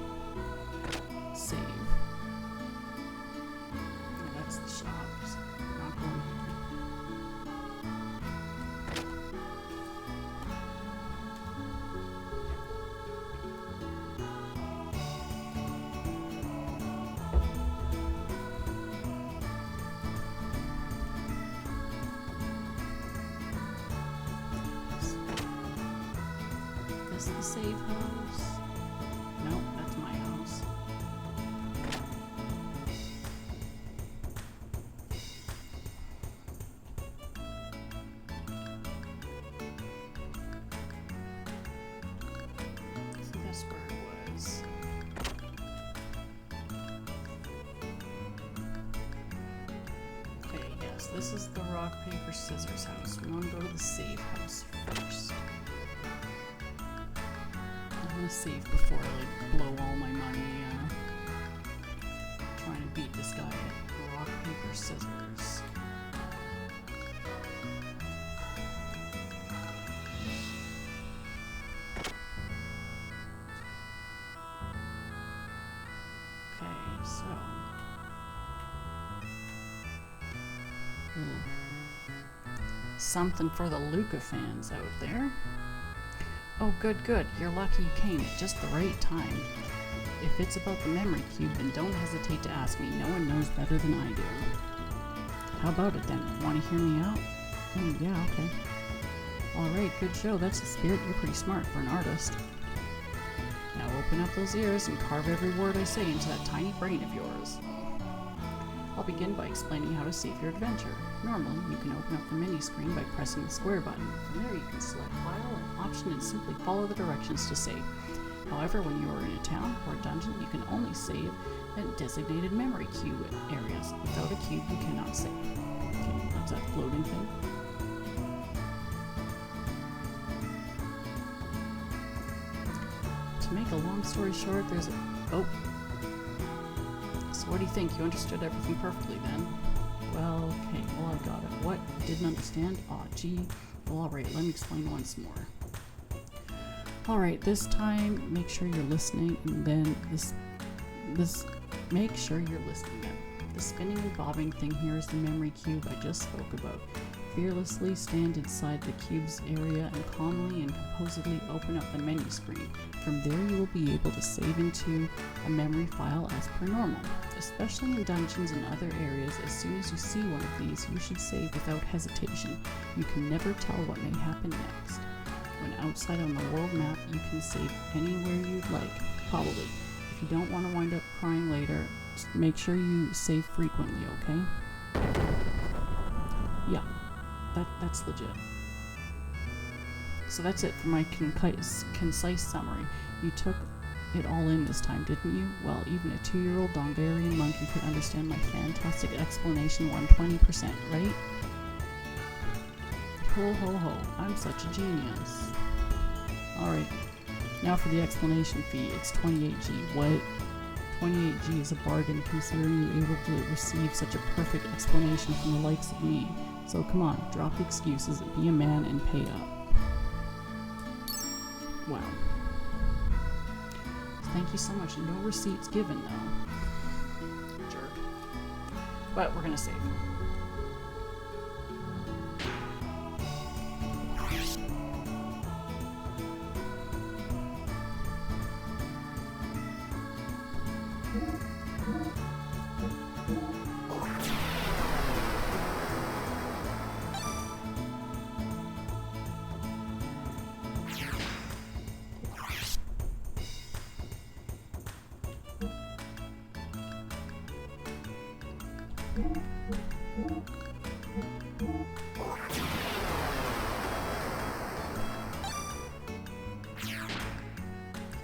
Save. Oh, that's the shop. So we're not going here. This is the save house. Nope, that's my house. So that's where it was. Okay, yes, this is the rock, paper, scissors house. We want to go to the save house first. I'm gonna save before I blow all my money trying to beat this guy at rock, paper, scissors. Okay, so something for the Luca fans out there. Oh, good, good. You're lucky you came at just the right time. If it's about the memory cube, then don't hesitate to ask me. No one knows better than I do. How about it then? Want to hear me out? Yeah, okay. Alright, good show. That's the spirit. You're pretty smart for an artist. Now open up those ears and carve every word I say into that tiny brain of yours. I'll begin by explaining how to save your adventure. Normally, you can open up the menu screen by pressing the square button. From there, you can select File and Option and simply follow the directions to save. However, when you are in a town or a dungeon, you can only save at designated memory cube areas. Without a cube, you cannot save. Okay, that's that floating thing. To make a long story short, there's a... Oh. So what do you think? You understood everything perfectly then? Well, okay, well I got it. What? Didn't understand? Aw, gee. Well, alright, let me explain once more. Alright, this time, make sure you're listening, and then make sure you're listening then. The spinning and bobbing thing here is the memory cube I just spoke about. Fearlessly stand inside the cube's area and calmly and composedly open up the menu screen. From there you will be able to save into a memory file as per normal. Especially in dungeons and other areas, as soon as you see one of these, you should save without hesitation. You can never tell what may happen next. When outside on the world map, you can save anywhere you'd like, probably. If you don't want to wind up crying later, just make sure you save frequently, okay? Yeah. That's legit. So that's it for my concise summary. You took it all in this time, didn't you? Well, even a 2-year-old Dongarian monkey could understand my fantastic explanation 120%, right? Ho ho ho, I'm such a genius. Alright, Now for the explanation fee, it's 28G. What? 28G is a bargain considering you're able to receive such a perfect explanation from the likes of me. So come on, drop the excuses, be a man, and pay up. Wow. Thank you so much. No receipts given, though. Jerk. But we're gonna save.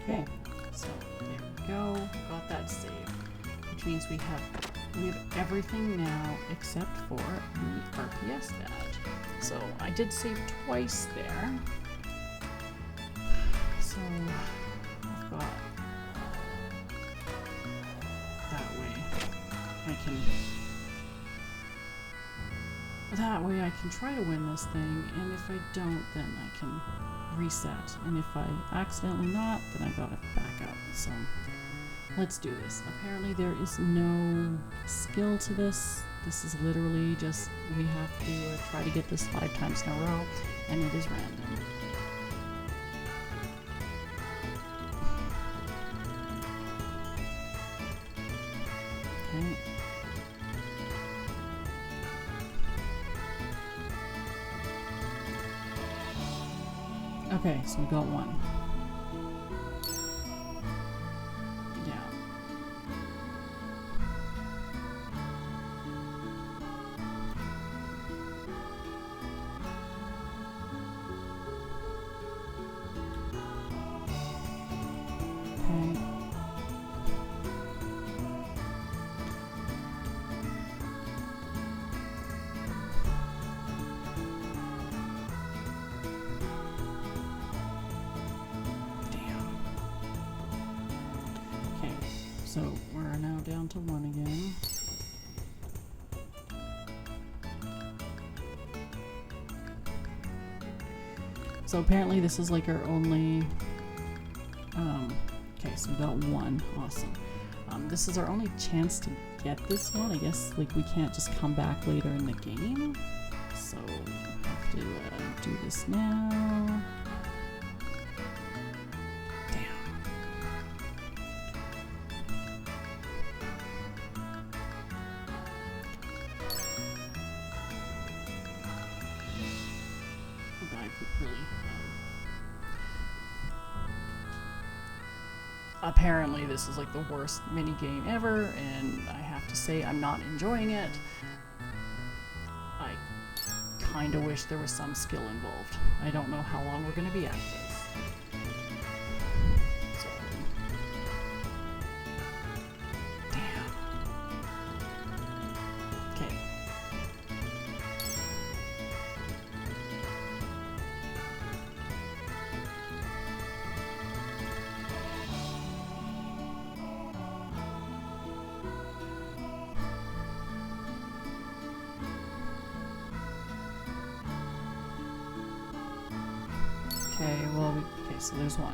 Okay, so there we go. Got that saved, which means we have everything now except for the RPS badge. So I did save twice there. So I've got that way. That way I can try to win this thing, and if I don't, then I can reset. And if I accidentally not, then I gotta back up. So let's do this. Apparently there is no skill to this. This is literally just, we have to try to get this 5 times in a row, and it is random. Okay. Okay, so we got one. Yeah. Okay. So we're now down to 1 again. So apparently this is like our only, okay, so we got 1, awesome. This is our only chance to get this one. I guess like we can't just come back later in the game. So I have to do this now. Apparently this is like the worst mini game ever, and I have to say I'm not enjoying it. I kind of wish there was some skill involved. I don't know how long we're going to be at this. So, damn. Okay. Okay, well, okay, so there's 1.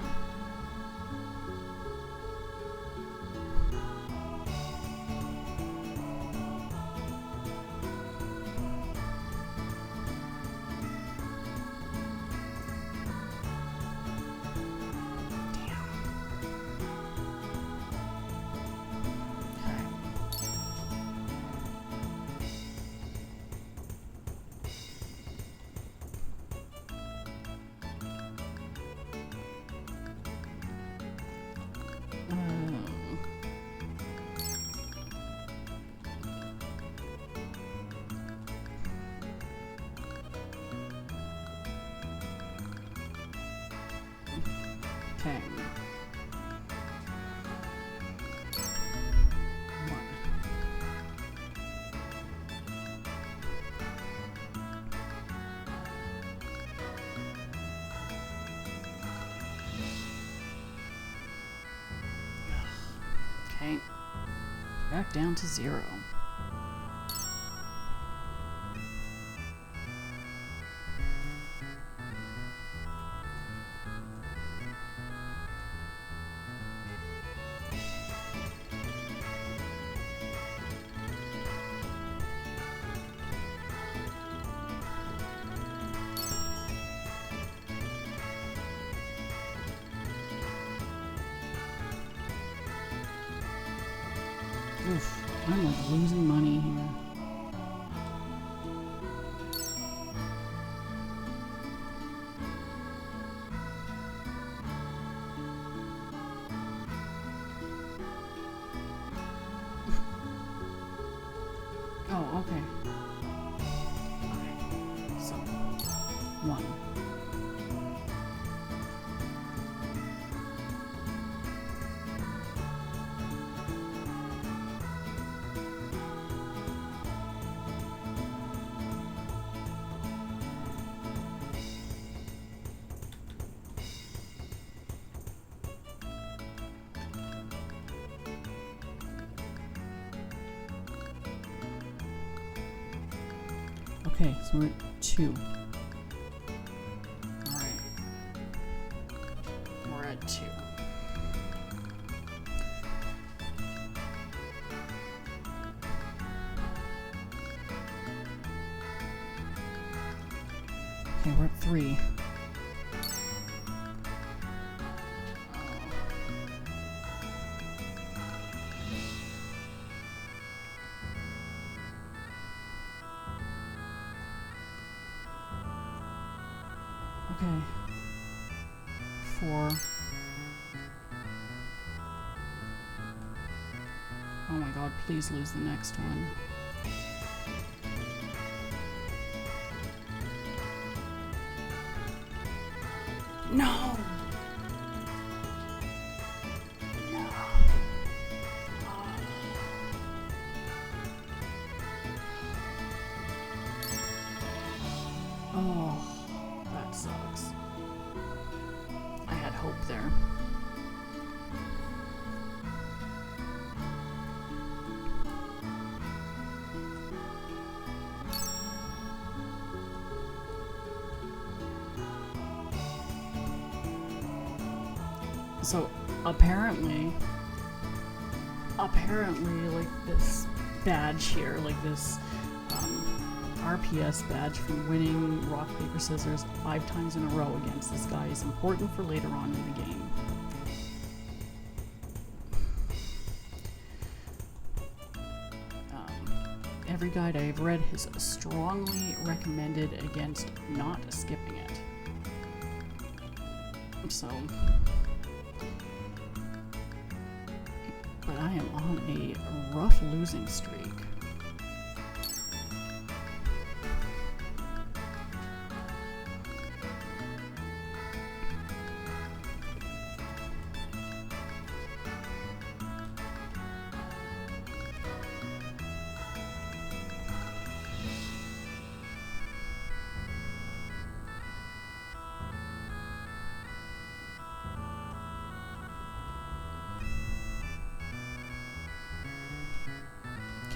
Okay. 1. back down to 0. Oof, I'm like losing money here. Oh, okay. Okay. So, 1. Okay, so we're at 2. Alright. We're at 2. Okay, we're at 3. Okay. 4. Oh my god, please lose the next one. No! No. Oh. That sucks. I had hope there. So apparently like this badge here, like this RPS badge from winning rock, paper, scissors 5 times in a row against this guy is important for later on in the game. Every guide I've read has strongly recommended against not skipping it. So, but I am on a rough losing streak.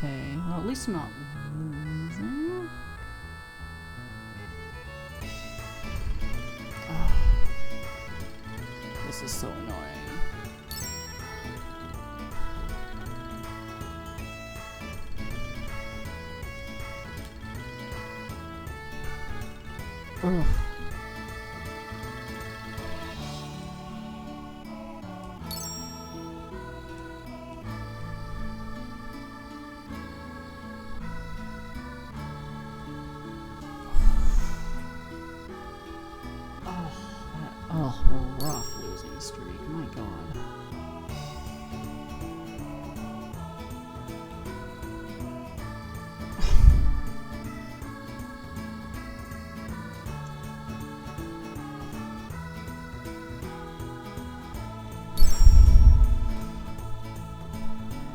Okay, well at least I'm not losing. Oh, this is so annoying. Ugh. Oh, rough losing streak. My god.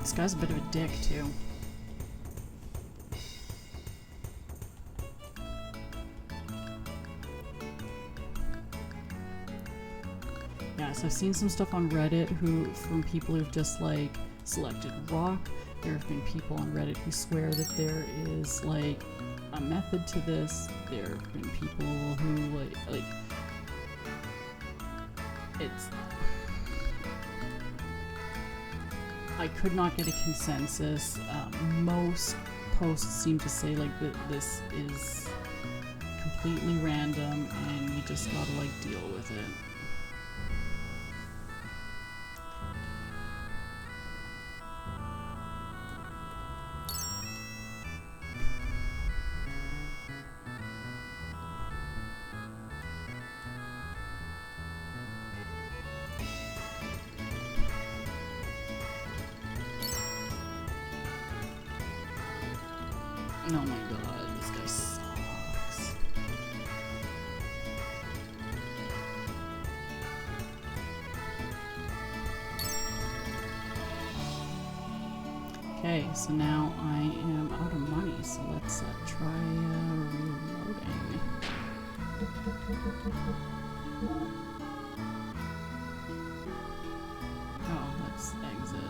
This guy's a bit of a dick, too. Yeah, so I've seen some stuff on Reddit from people who've just like selected rock, there have been people on Reddit who swear that there is like a method to this. There have been people who like it's. I could not get a consensus. Most posts seem to say like that this is completely random and you just gotta like deal with it. Oh my god, this guy sucks. Okay, so now I am out of money, so let's try reloading. Oh, let's exit.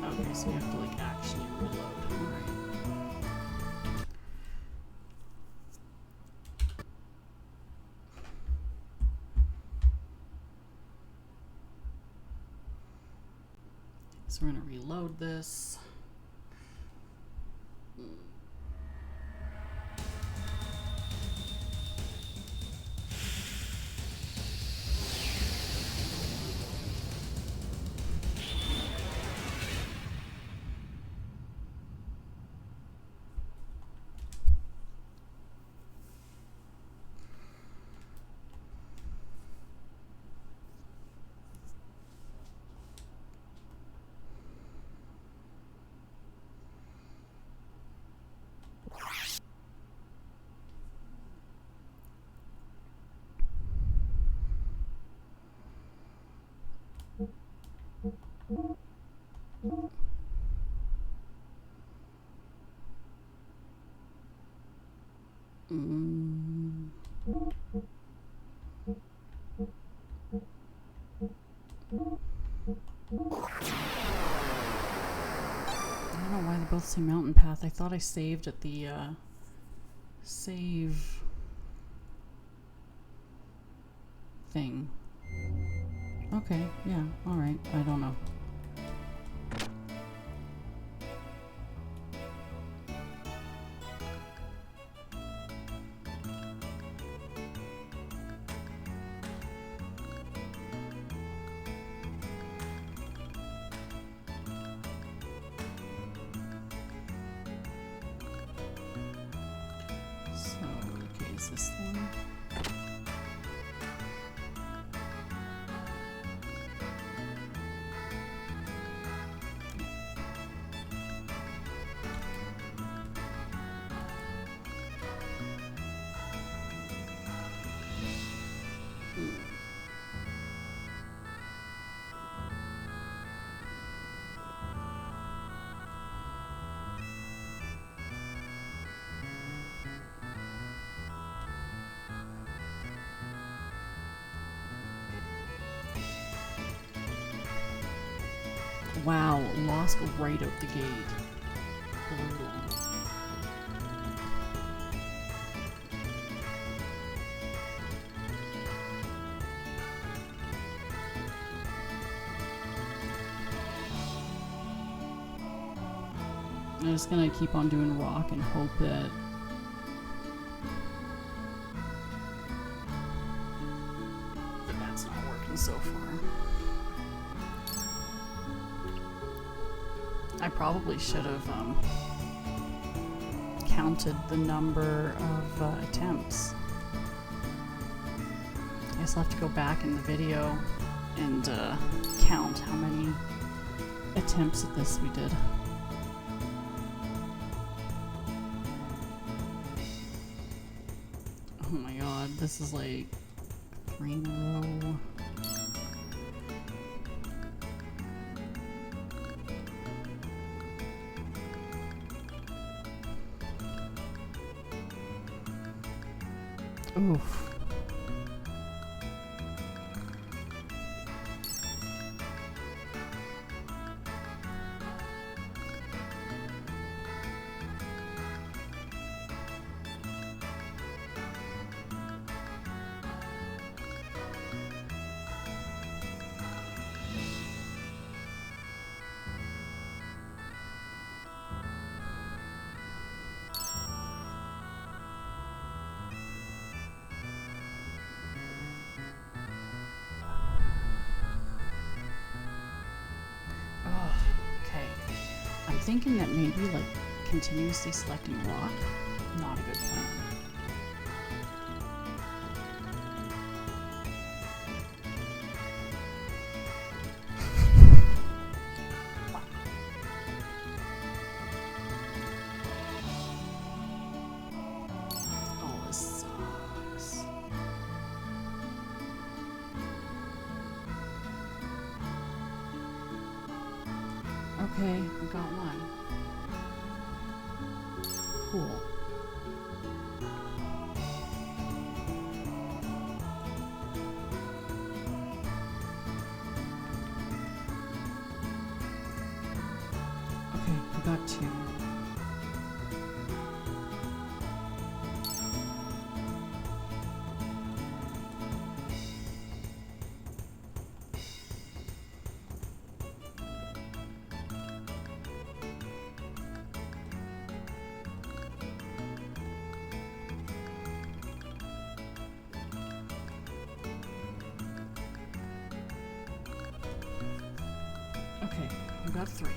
Okay, so we have to like actually reload. Alright. So we're gonna reload this. I don't know why they both say mountain path. I thought I saved at the save thing. Okay, yeah, alright, I don't know. So, okay, is this one? Wow, lost right out the gate. Brutal. I'm just gonna keep on doing rock and hope that that's not working so far. I probably should have counted the number of attempts. I guess I'll have to go back in the video and count how many attempts at this we did. Oh my god, this is like 3 in a row. Oof. thinking that maybe like continuously selecting rock, not a good plan. Oh, this sucks. Okay, I got one. Cool. Okay, I got two. Okay, we got three.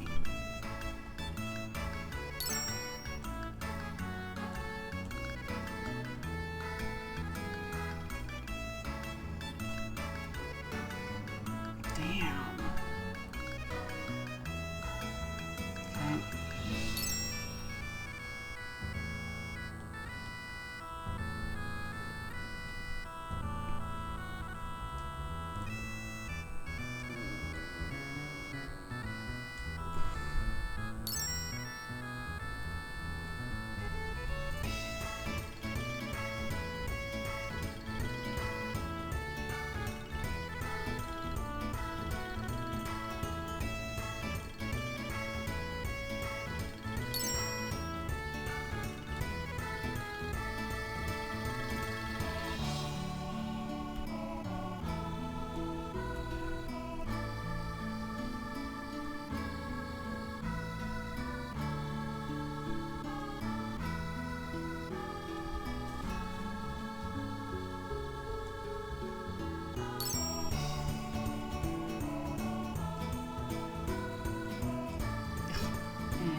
Damn. Okay.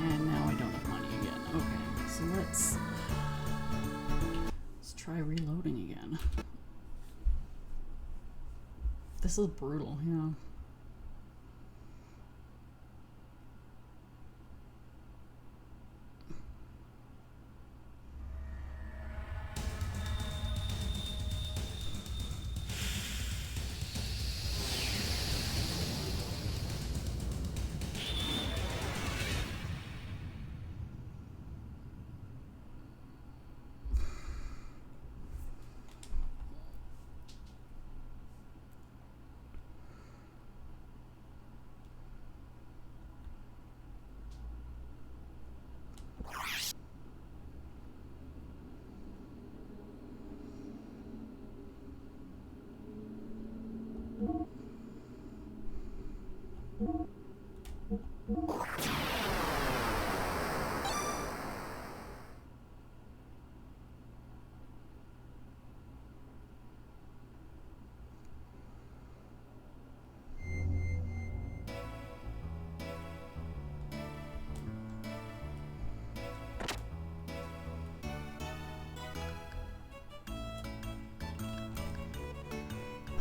And now I don't have money again. Okay, so let's try reloading again. This is brutal, yeah.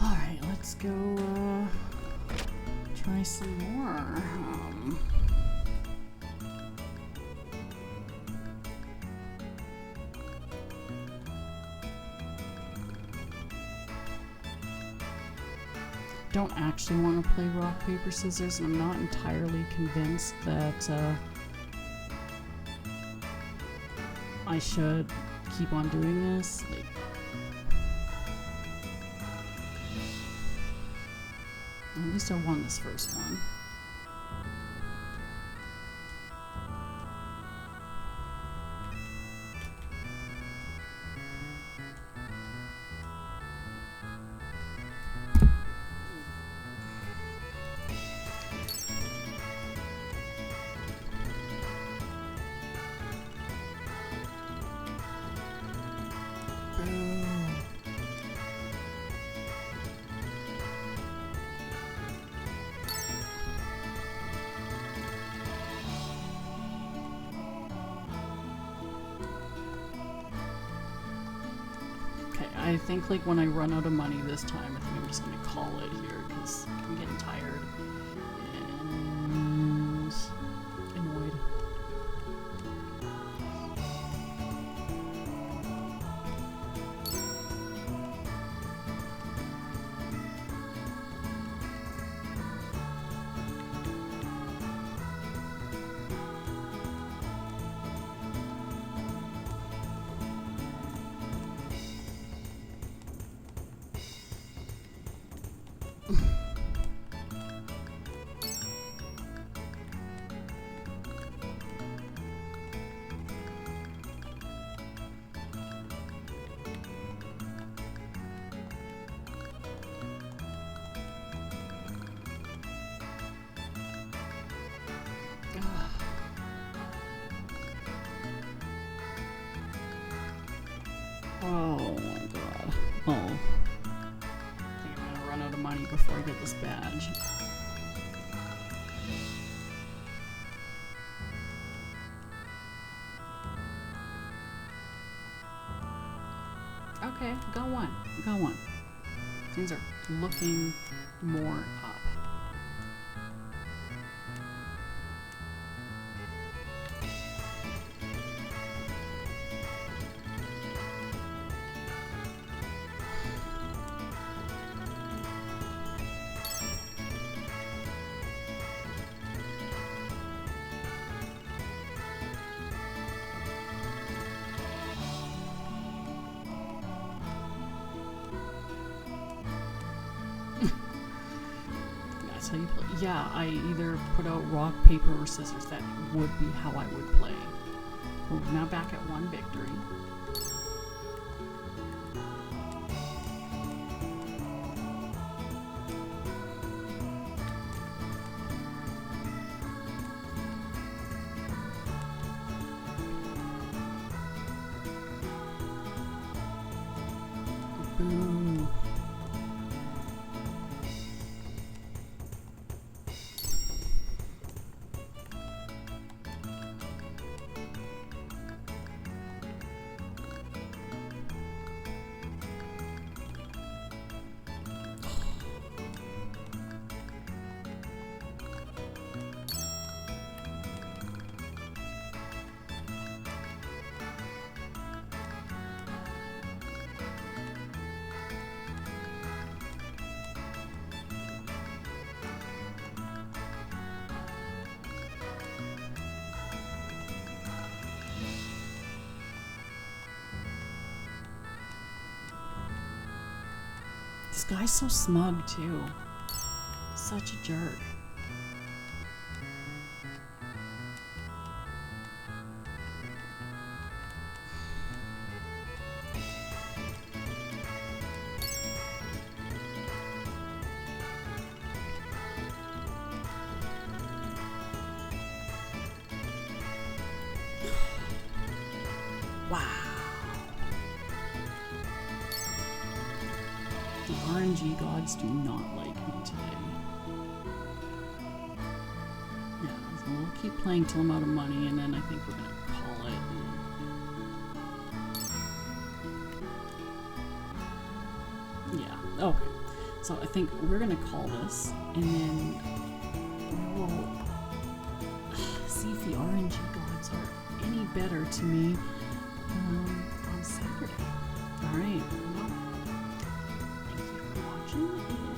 Alright, let's go try some more. Don't actually want to play rock, paper, scissors, and I'm not entirely convinced that I should keep on doing this. Like, at least I won this first one. I think like when I run out of money this time, I think I'm just gonna call it here because I'm getting tired and annoyed. Oh my god. Oh. I think I'm gonna run out of money before I get this badge. Okay, got one. Got one. Things are looking more up. That's how you play. Yeah, I either put out rock, paper, or scissors. That would be how I would play. We're now back at one victory. Boo. This guy's so smug too. Such a jerk. Wow. The RNG gods do not like me today. Yeah, so we'll keep playing till I'm out of money, and then I think we're gonna call it. Yeah, okay. So I think we're gonna call this, and then we will see if the RNG gods are any better to me on Saturday. Alright, well, thank you for watching.